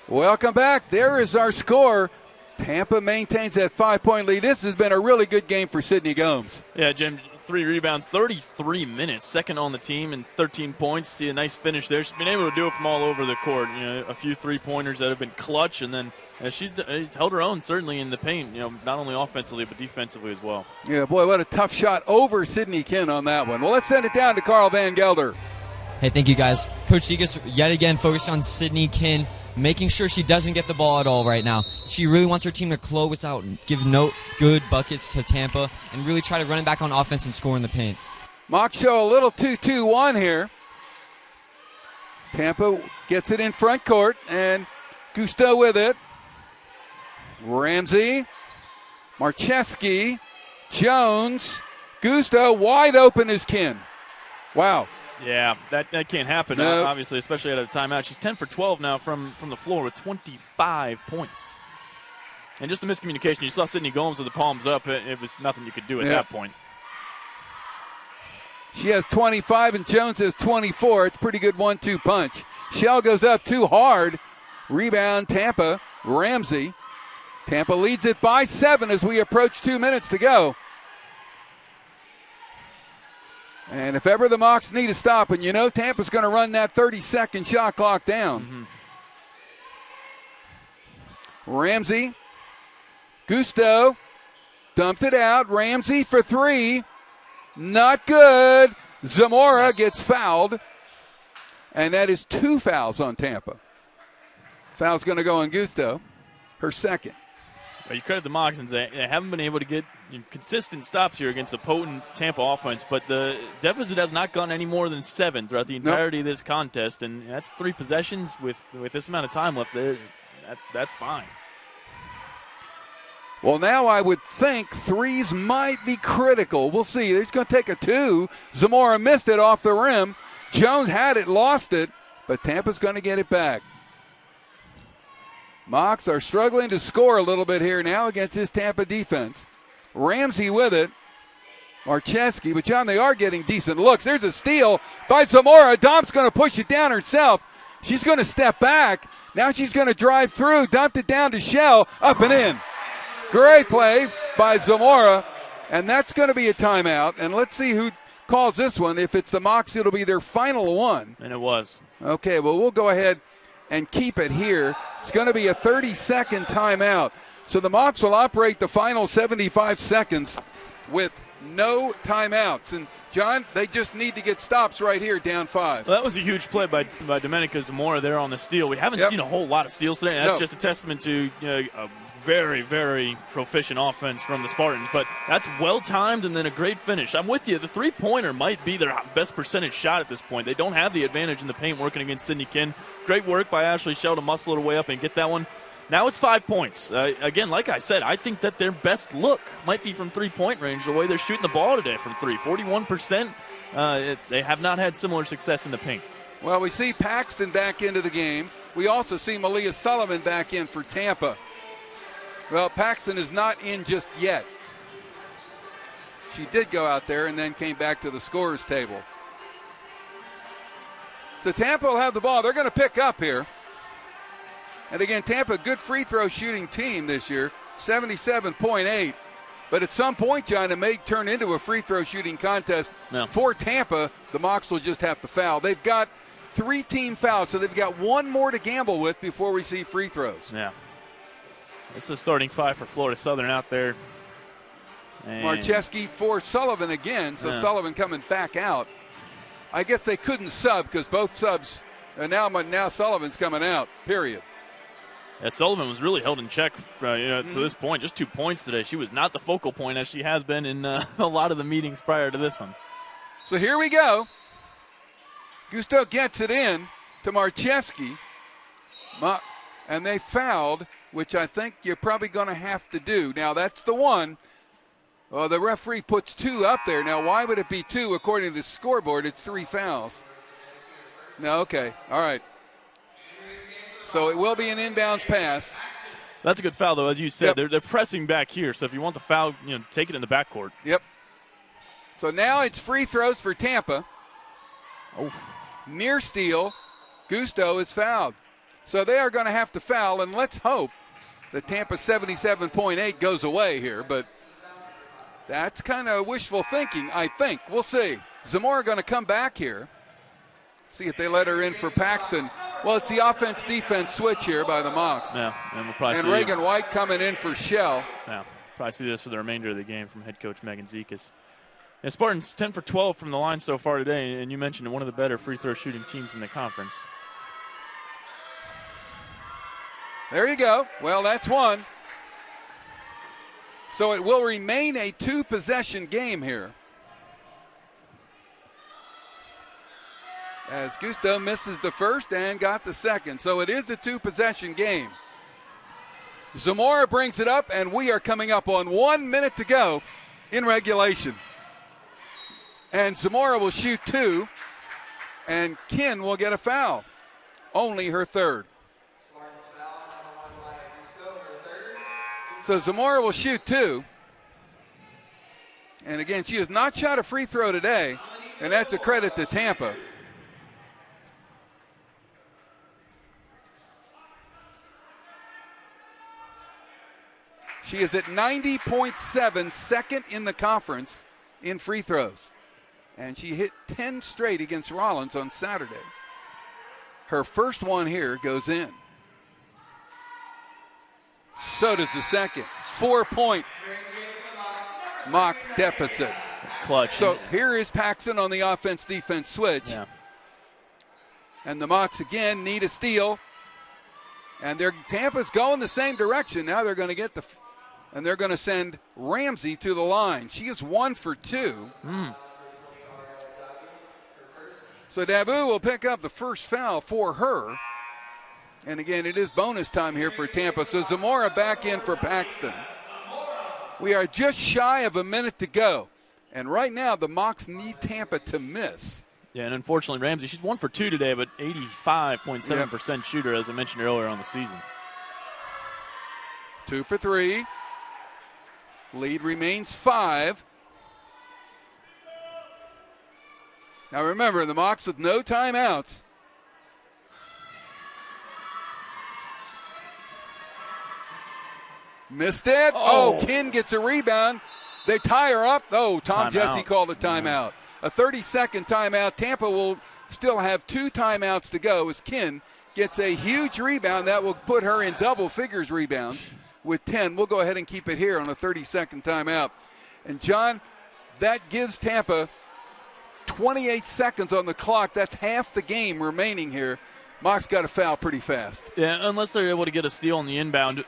Welcome back. There is our score. Tampa maintains that 5-point lead. This has been a really good game for Sydney Gomes. Yeah, Jim, 3 rebounds, 33 minutes, second on the team, and 13 points. See a nice finish there. She's been able to do it from all over the court. A few three-pointers that have been clutch, and then she's held her own certainly in the paint. Not only offensively but defensively as well. Yeah, boy, what a tough shot over Sydney Kin on that one. Well, let's send it down to Carl Van Gelder. Hey, thank you, guys. Coach Segas yet again focused on Sydney Kin, making sure she doesn't get the ball at all right now. She really wants her team to close out and give good buckets to Tampa and really try to run it back on offense and score in the paint. Mock show a little 2-2-1 here. Tampa gets it in front court, and Gusto with it. Ramsey, Marcheski, Jones, Gusto, wide open is Kin. Wow. Yeah, that can't happen, obviously, especially out of a timeout. She's 10 for 12 now from the floor with 25 points. And just a miscommunication. You saw Sydney Gomes with the palms up. It was nothing you could do at that point. She has 25 and Jones has 24. It's a pretty good 1-2 punch. Shell goes up too hard. Rebound Tampa. Ramsey. Tampa leads it by 7 as we approach 2 minutes to go. And if ever the Mocs need a stop, and Tampa's going to run that 30-second shot clock down. Ramsey. Gusto. Dumped it out. Ramsey for 3. Not good. Zamora gets fouled. And that is 2 fouls on Tampa. Foul's going to go on Gusto. Her second. Well, you credit the Moccasins. They haven't been able to get consistent stops here against a potent Tampa offense, but the deficit has not gone any more than 7 throughout the entirety of this contest, and that's 3 possessions with this amount of time left there. That's fine. Well, now I would think threes might be critical. We'll see. He's going to take a 2. Zamora missed it off the rim. Jones had it, lost it, but Tampa's going to get it back. Mocs are struggling to score a little bit here now against this Tampa defense. Ramsey with it. Marcheski, but John, they are getting decent looks. There's a steal by Zamora. Dom's going to push it down herself. She's going to step back. Now she's going to drive through, dumped it down to Shell, up and in. Great play by Zamora, and that's going to be a timeout. And let's see who calls this one. If it's the Mocs, it'll be their final one. And it was. Okay, well, we'll go ahead and keep it here. It's going to be a 30-second timeout. So the Mocs will operate the final 75 seconds with no timeouts. And, John, they just need to get stops right here, down 5. Well, that was a huge play by Domenica Zamora there on the steal. We haven't seen a whole lot of steals today. That's just a testament to a very, very proficient offense from the Spartans. But that's well-timed and then a great finish. I'm with you. The three-pointer might be their best percentage shot at this point. They don't have the advantage in the paint working against Sydney Kin. Great work by Ashley Shell to muscle it away up and get that one. Now it's 5 points. Again, like I said, I think that their best look might be from three-point range, the way they're shooting the ball today from 3. 41%. They have not had similar success in the paint. Well, we see Paxton back into the game. We also see Malia Sullivan back in for Tampa. Well, Paxton is not in just yet. She did go out there and then came back to the scorer's table. So Tampa will have the ball. They're going to pick up here. And again, Tampa, good free throw shooting team this year, 77.8. But at some point, John, it may turn into a free throw shooting contest. For Tampa, the Mocs will just have to foul. They've got 3 team fouls, so they've got 1 more to gamble with before we see free throws. Yeah. It's the starting 5 for Florida Southern out there. And Marcheski for Sullivan again, so Sullivan coming back out. I guess they couldn't sub because both subs, and now Sullivan's coming out, period. Yeah, Sullivan was really held in check to this point. Just 2 points today. She was not the focal point as she has been in a lot of the meetings prior to this one. So here we go. Gusto gets it in to Marcheski. And they fouled, which I think you're probably going to have to do. Now, that's the one. Oh, the referee puts 2 up there. Now, why would it be 2? According to the scoreboard, it's 3 fouls. No, okay. All right. So it will be an inbounds pass. That's a good foul, though. As you said, they're pressing back here. So if you want the foul, take it in the backcourt. Yep. So now it's free throws for Tampa. Oh. Near steal. Gusto is fouled. So they are going to have to foul, and let's hope that Tampa 77.8 goes away here. But that's kind of wishful thinking, I think. We'll see. Zamora going to come back here. See if they let her in for Paxton. Well, it's the offense-defense switch here by the Mocs. Yeah, and we'll probably see Reagan White coming in for Shell. Yeah, probably see this for the remainder of the game from head coach Megan Zekas. And Spartans 10 for 12 from the line so far today, and you mentioned one of the better free throw shooting teams in the conference. There you go. Well, that's one. So it will remain a two-possession game here. As Gusto misses the first and got the second. So it is a two-possession game. Zamora brings it up, and we are coming up on 1 minute to go in regulation. And Zamora will shoot two, and Kin will get a foul. Only her third. So Zamora will shoot two. And again, she has not shot a free throw today, and that's a credit to Tampa. She is at 90.7, second in the conference in free throws. And she hit 10 straight against Rollins on Saturday. Her first one here goes in. So does the second. 4-point Mock deficit. It's clutch. So here is Paxton on the offense-defense switch. Yeah. And the Mocs again need a steal. And Tampa's going the same direction. Now they're going to get and they're going to send Ramsey to the line. She is 1 for 2. So Dabu will pick up the first foul for her. And again, it is bonus time here for Tampa. So Zamora back in for Paxton. We are just shy of a minute to go. And right now, the Mocs need Tampa to miss. Yeah, and unfortunately, Ramsey, she's 1 for 2 today, but 85.7% shooter, as I mentioned earlier on the season. 2 for 3. Lead remains 5. Now remember, the Mocs with no timeouts. Missed it. Oh, Kin gets a rebound. They tie her up. Oh, Tom Jesse called a timeout. A 30-second timeout. Tampa will still have 2 timeouts to go as Kin gets a huge rebound. That will put her in double figures rebounds with 10. We'll go ahead and keep it here on a 30-second timeout. And, John, that gives Tampa 28 seconds on the clock. That's half the game remaining here. Mocs got to foul pretty fast. Yeah, unless they're able to get a steal on the inbound,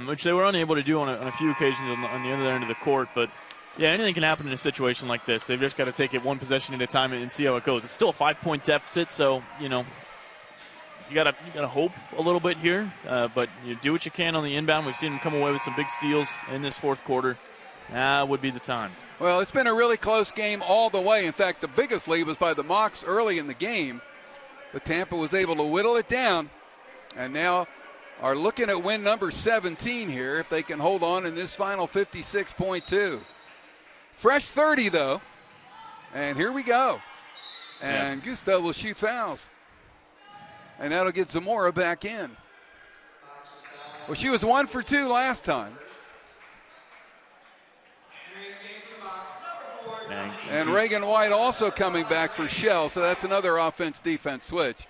which they were unable to do on a few occasions on the other end of the court. But, yeah, anything can happen in a situation like this. They've just got to take it one possession at a time and see how it goes. It's still a 5-point deficit, so, you gotta hope a little bit here. But you do what you can on the inbound. We've seen them come away with some big steals in this fourth quarter. That would be the time. Well, it's been a really close game all the way. In fact, the biggest lead was by the Mocs early in the game. But Tampa was able to whittle it down, and now are looking at win number 17 here if they can hold on in this final 56.2. Fresh 30, though, and here we go. And Gusto will shoot fouls, and that'll get Zamora back in. Well, she was 1 for 2 last time. And Reagan White also coming back for Shell, so that's another offense-defense switch.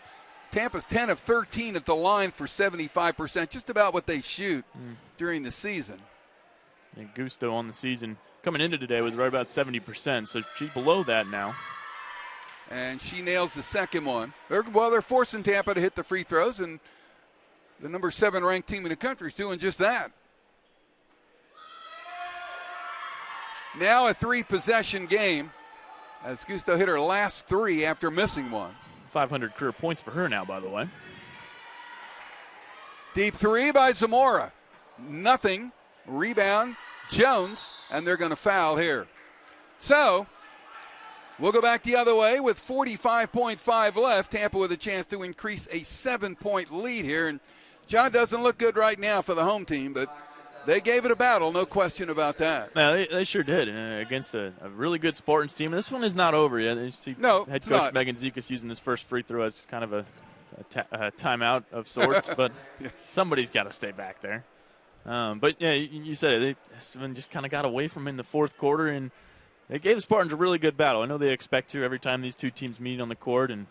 Tampa's 10 of 13 at the line for 75%, just about what they shoot during the season. And Gusto on the season coming into today was right about 70%, so she's below that now. And she nails the second one. They're forcing Tampa to hit the free throws, and the number 7 ranked team in the country is doing just that. Now a 3-possession game as Gusto hit her last 3 after missing one. 500 career points for her now, by the way. Deep 3 by Zamora. Nothing. Rebound, Jones, and they're going to foul here. So we'll go back the other way with 45.5 left. Tampa with a chance to increase a 7-point lead here. And John, doesn't look good right now for the home team, but they gave it a battle, no question about that. No, they sure did against a really good Spartans team. And this one is not over yet. You see head coach Megan Zekas using this first free throw as kind of a a timeout of sorts, but somebody's got to stay back there. But, yeah, you said it. They just kind of got away from him in the fourth quarter, and it gave the Spartans a really good battle. I know they expect to every time these two teams meet on the court, and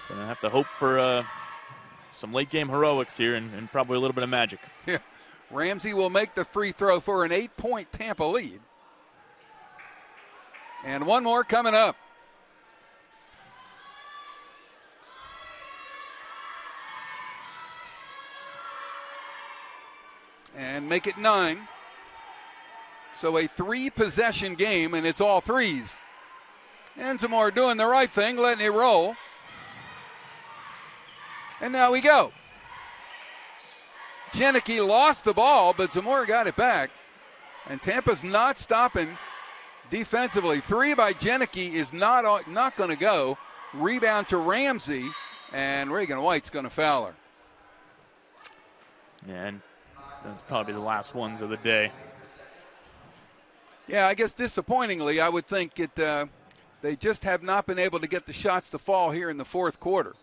going to have to hope for some late-game heroics here and probably a little bit of magic. Yeah. Ramsey will make the free throw for an 8-point Tampa lead. And one more coming up. And make it 9. So a 3-possession game, and it's all threes. And Zamora doing the right thing, letting it roll. And now we go. Janicki lost the ball, but Zamora got it back. And Tampa's not stopping defensively. 3 by Janicki is not going to go. Rebound to Ramsey, and Reagan White's going to foul her. Yeah, and that's probably the last ones of the day. Yeah, I guess disappointingly, I would think they just have not been able to get the shots to fall here in the fourth quarter.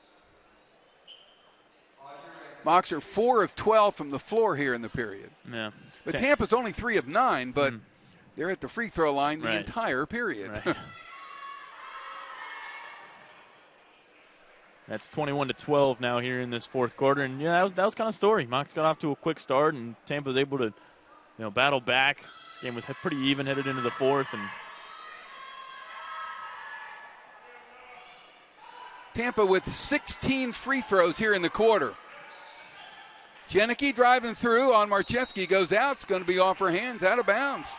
Mocs are 4 of 12 from the floor here in the period. Yeah. But Tampa's only 3 of 9, but they're at the free throw line the entire period. Right. That's 21-12 now here in this fourth quarter, and yeah, that was kind of story. Mocs got off to a quick start, and Tampa was able to, battle back. This game was pretty even headed into the fourth, and Tampa with 16 free throws here in the quarter. Janicki driving through on Marcheski, goes out. It's going to be off her hands, out of bounds.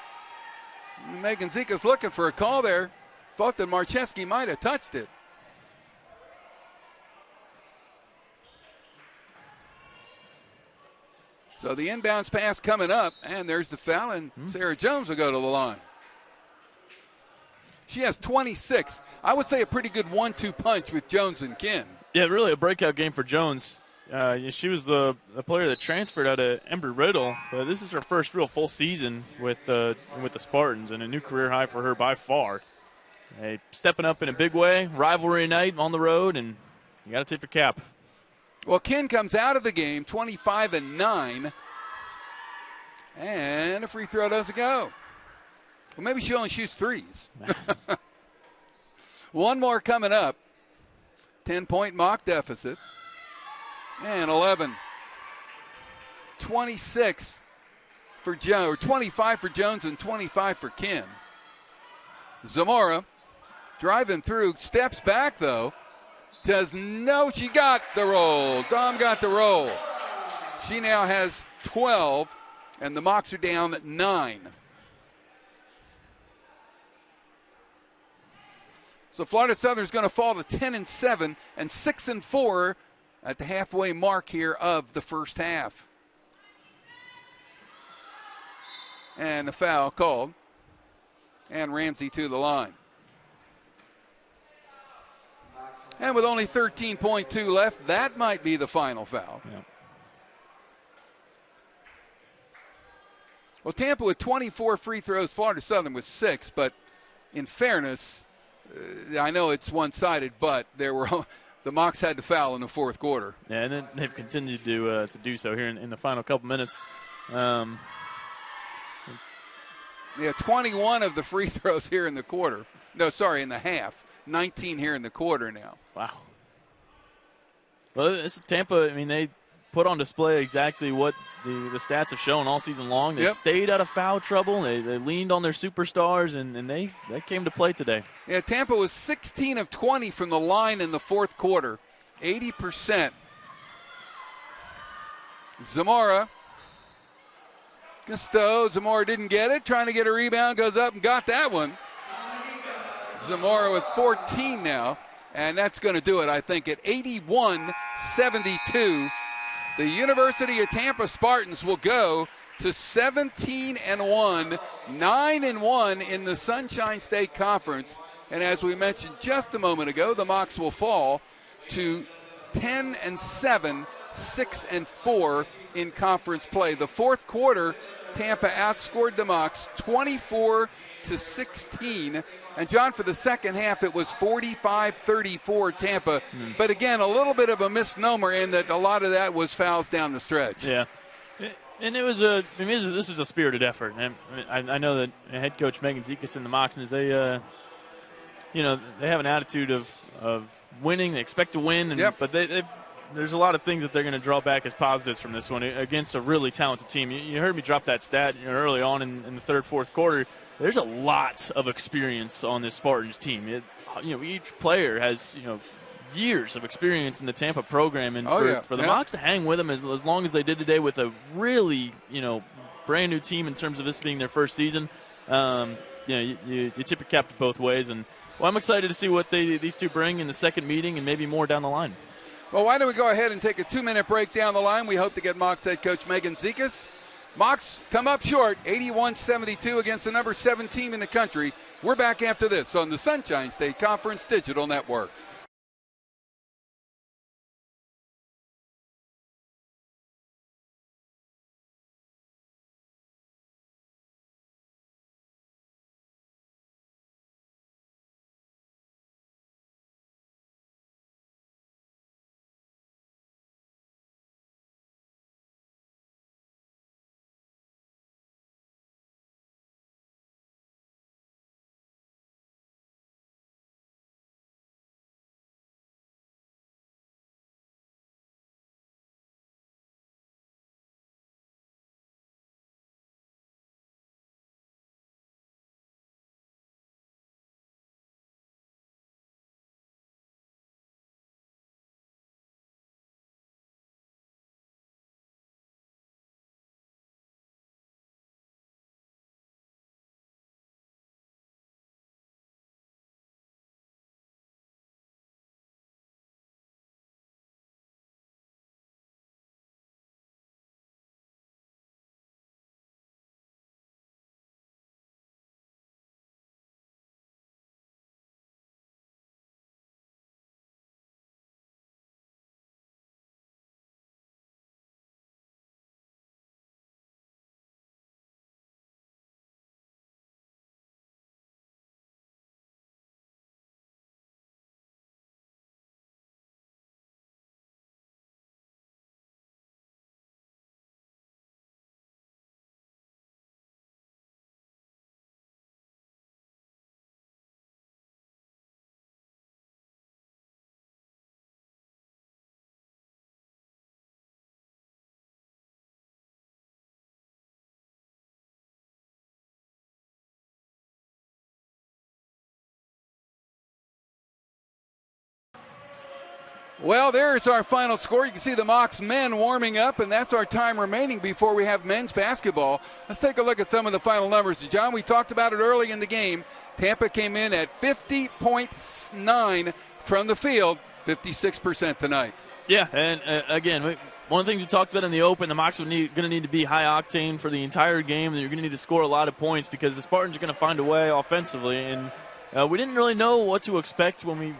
Megan Zika's looking for a call there. Thought that Marcheski might have touched it. So the inbounds pass coming up, and there's the foul, and Sarah Jones will go to the line. She has 26. I would say a pretty good 1-2 punch with Jones and Ken. Yeah, really a breakout game for Jones. She was the player that transferred out of Embry-Riddle, but this is her first real full season with the Spartans, and a new career high for her by far. Stepping up in a big way, rivalry night on the road, and you got to tip your cap. Well, Ken comes out of the game 25-9, and a free throw doesn't go. Well, maybe she only shoots threes. One more coming up. 10-point mock deficit. And 11. 26 for Jones, or 25 for Jones and 25 for Ken. Zamora driving through, steps back though. She got the roll. Dom got the roll. She now has 12, and the Mocs are down 9. So Florida Southern's going to fall to 10-7 and 6-4 at the halfway mark here of the first half. And the foul called. And Ramsey to the line. And with only 13.2 left, that might be the final foul. Yeah. Well, Tampa with 24 free throws, Florida Southern with 6, but in fairness, I know it's one-sided, but there were the Mocs had to foul in the fourth quarter. Yeah, and then they've continued to do so here in the final couple minutes. 21 of the free throws here in the quarter. No, sorry, in the half. 19 here in the quarter now. Wow. Well, this is Tampa. I mean, they put on display exactly what the stats have shown all season long. They stayed out of foul trouble. They leaned on their superstars, and they came to play today. Yeah, Tampa was 16 of 20 from the line in the fourth quarter, 80%. Zamora. Gusteau. Zamora didn't get it. Trying to get a rebound. Goes up and got that one. Zamora with 14 now. And that's going to do it, I think, at 81-72. The University of Tampa Spartans will go to 17-1, 9-1 in the Sunshine State Conference. And as we mentioned just a moment ago, the Mocs will fall to 10-7, 6-4 in conference play. The fourth quarter, Tampa outscored the Mocs 24-16 And, John, for the second half, it was 45-34 Tampa. But, again, a little bit of a misnomer in that a lot of that was fouls down the stretch. Yeah. And this is a spirited effort. And I know that head coach Megan Zekas and the Moxons, they have an attitude of winning. They expect to win, but there's a lot of things that they're going to draw back as positives from this one against a really talented team. You heard me drop that stat early on in the third, fourth quarter. There's a lot of experience on this Spartans team. Each player has years of experience in the Tampa program, and for the Mocs to hang with them as long as they did today with a really brand new team in terms of this being their first season, you tip your cap both ways. And I'm excited to see what these two bring in the second meeting and maybe more down the line. Well, why don't we go ahead and take a 2-minute break down the line? We hope to get Mocs head coach Megan Zekas. Mocs come up short, 81-72 against the number 7 team in the country. We're back after this on the Sunshine State Conference Digital Network. Well, there's our final score. You can see the Mocs men warming up, and that's our time remaining before we have men's basketball. Let's take a look at some of the final numbers. John, we talked about it early in the game. Tampa came in at 50.9 from the field, 56% tonight. Yeah, and again, one of the things we talked about in the open, the Mocs are going to need to be high octane for the entire game, and you're going to need to score a lot of points because the Spartans are going to find a way offensively. And we didn't really know what to expect when we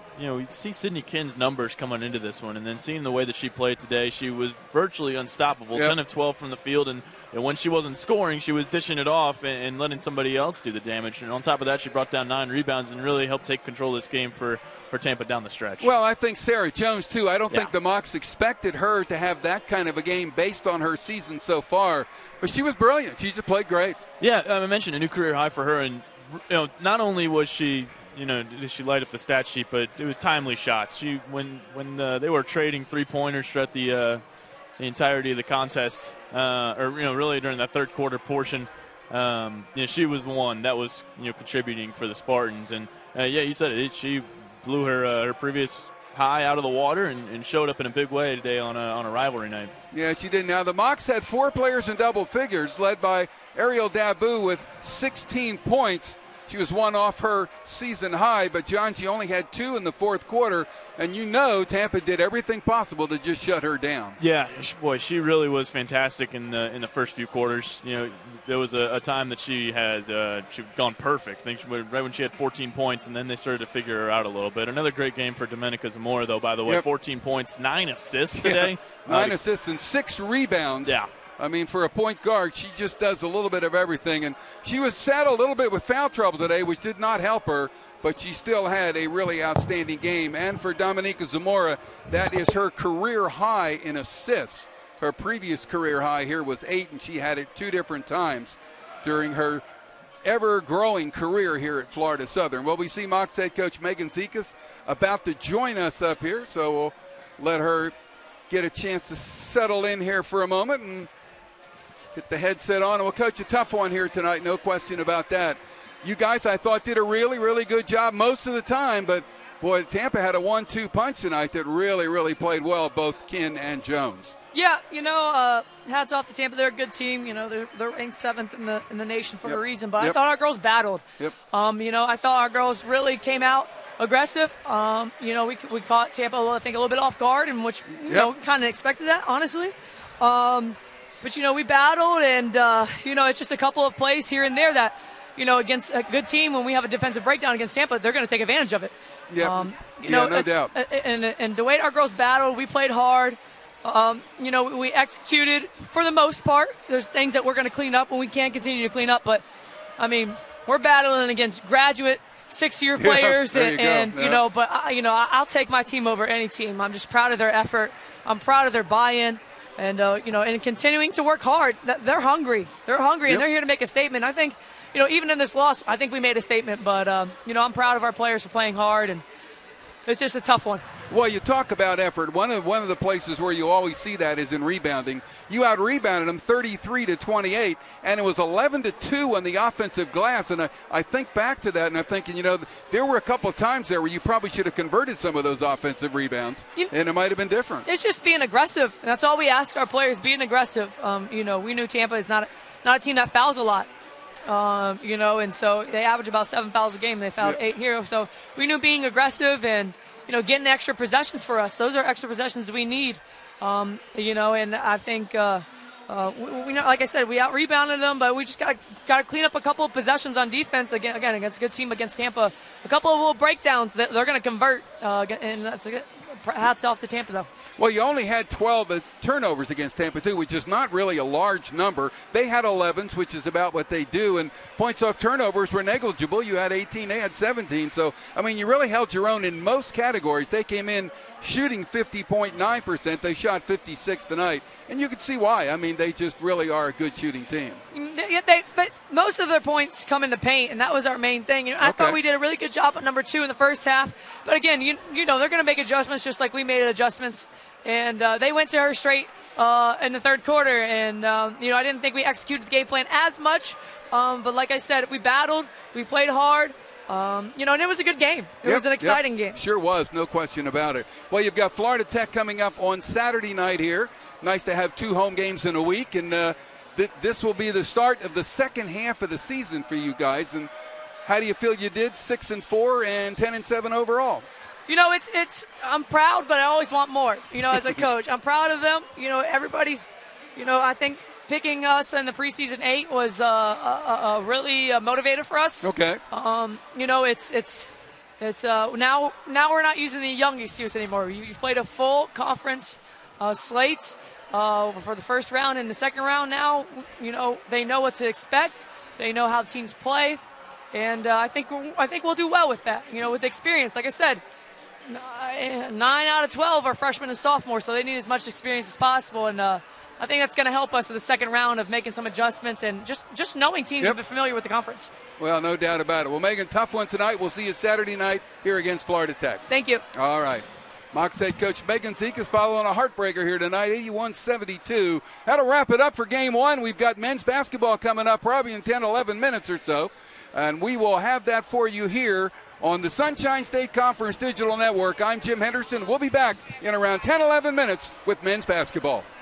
see Sydney Kinn's numbers coming into this one, and then seeing the way that she played today, she was virtually unstoppable. 10 of 12 from the field, and when she wasn't scoring, she was dishing it off and letting somebody else do the damage. And on top of that, she brought down 9 rebounds and really helped take control of this game for Tampa down the stretch. Well, I think Sarah Jones, too. I don't think the Mocs expected her to have that kind of a game based on her season so far, but she was brilliant. She just played great. Yeah, I mentioned a new career high for her, and not only was she, did she light up the stat sheet, but it was timely shots. She, when they were trading 3-pointers throughout the entirety of the contest, really during that third quarter portion, she was the one that was contributing for the Spartans. And you said it. She blew her previous high out of the water and showed up in a big way today on a rivalry night. Yeah, she did. Now the Mocs had 4 players in double figures, led by Ariel Dabu with 16 points. She was one off her season high, but, John, she only had 2 in the fourth quarter, and Tampa did everything possible to just shut her down. Yeah, boy, she really was fantastic in the first few quarters. There was a time that she had gone perfect. I think right when she had 14 points, and then they started to figure her out a little bit. Another great game for Domenica Zamora, though, by the way. 14 points, 9 assists today. 9 assists and 6 rebounds. Yeah. I mean, for a point guard, she just does a little bit of everything. And she was saddled a little bit with foul trouble today, which did not help her. but she still had a really outstanding game. And for Dominica Zamora, that is her career high in assists. Her previous career high here was 8, and she had it 2 different times during her ever-growing career here at Florida Southern. Well, we see Mocs head coach Megan Zekas about to join us up here, so we'll let her get a chance to settle in here for a moment and get the headset on. And we'll coach a tough one here tonight, no question about that. You guys, I thought, did a really, really good job most of the time, but boy, Tampa had a 1-2 punch tonight that really, really played well, both Kin and Jones. Yeah, hats off to Tampa. They're a good team. They're ranked 7th in the nation for a reason. But I thought our girls battled. Yep. I thought our girls really came out aggressive. We caught Tampa, I think, a little bit off guard, in which kind of expected that, honestly. But we battled, and it's just a couple of plays here and there that, against a good team, when we have a defensive breakdown against Tampa, they're going to take advantage of it. Yep. No doubt. And the way our girls battled, we played hard. We executed for the most part. There's things that we're going to clean up, and we can't continue to clean up. But, we're battling against graduate 6-year players, but I'll take my team over any team. I'm just proud of their effort. I'm proud of their buy-in, and and continuing to work hard. They're hungry. They're hungry, and they're here to make a statement. I think, even in this loss, I think we made a statement. But I'm proud of our players for playing hard, and it's just a tough one. Well, you talk about effort. One of the places where you always see that is in rebounding. You out-rebounded them 33-28, and it was 11-2 on the offensive glass. And I think back to that, and I'm thinking, there were a couple of times there where you probably should have converted some of those offensive rebounds, and it might have been different. It's just being aggressive, and that's all we ask our players, being aggressive. We knew Tampa is not a team that fouls a lot. And so they average about 7 fouls a game. They fouled 8 here. So we knew being aggressive and, getting extra possessions for us. Those are extra possessions we need. And I think, we know, like I said, we out-rebounded them, but we just got to clean up a couple of possessions on defense again against a good team against Tampa. A couple of little breakdowns that they're going to convert, and that's hats off to Tampa, though. Well, you only had 12 turnovers against Tampa, too, which is not really a large number. They had 11s, which is about what they do, and points off turnovers were negligible. You had 18, they had 17. So, you really held your own in most categories. They came in shooting 50.9%. They shot 56 tonight, and you can see why. They just really are a good shooting team. But most of their points come in the paint, and that was our main thing. I thought we did a really good job at number 2 in the first half. But again, they're going to make adjustments just like we made adjustments. And they went to her straight in the third quarter. And, I didn't think we executed the game plan as much. But like I said, we battled. We played hard. And it was a good game. It was an exciting game. Sure was, no question about it. Well, you've got Florida Tech coming up on Saturday night here. Nice to have 2 home games in a week. And this will be the start of the second half of the season for you guys. And how do you feel you did? 6-4 and 10-7 overall. I'm proud, but I always want more, as a coach. I'm proud of them. Everybody's, I think picking us in the preseason 8 was really motivator for us. Okay. Now we're not using the young excuse anymore. You've played a full conference slate for the first round and the second round. Now, they know what to expect. They know how teams play. And I think we'll do well with that, with experience. Like I said, 9 out of 12 are freshmen and sophomores, so they need as much experience as possible. And I think that's going to help us in the second round of making some adjustments and just knowing teams have been familiar with the conference. Well, no doubt about it. Well, Megan, tough one tonight. We'll see you Saturday night here against Florida Tech. Thank you. All right. Mocs head coach Megan Zekas following a heartbreaker here tonight, 81-72. That'll wrap it up for game 1. We've got men's basketball coming up probably in 10, 11 minutes or so. And we will have that for you here on the Sunshine State Conference Digital Network. I'm Jim Henderson. We'll be back in around 10, 11 minutes with men's basketball.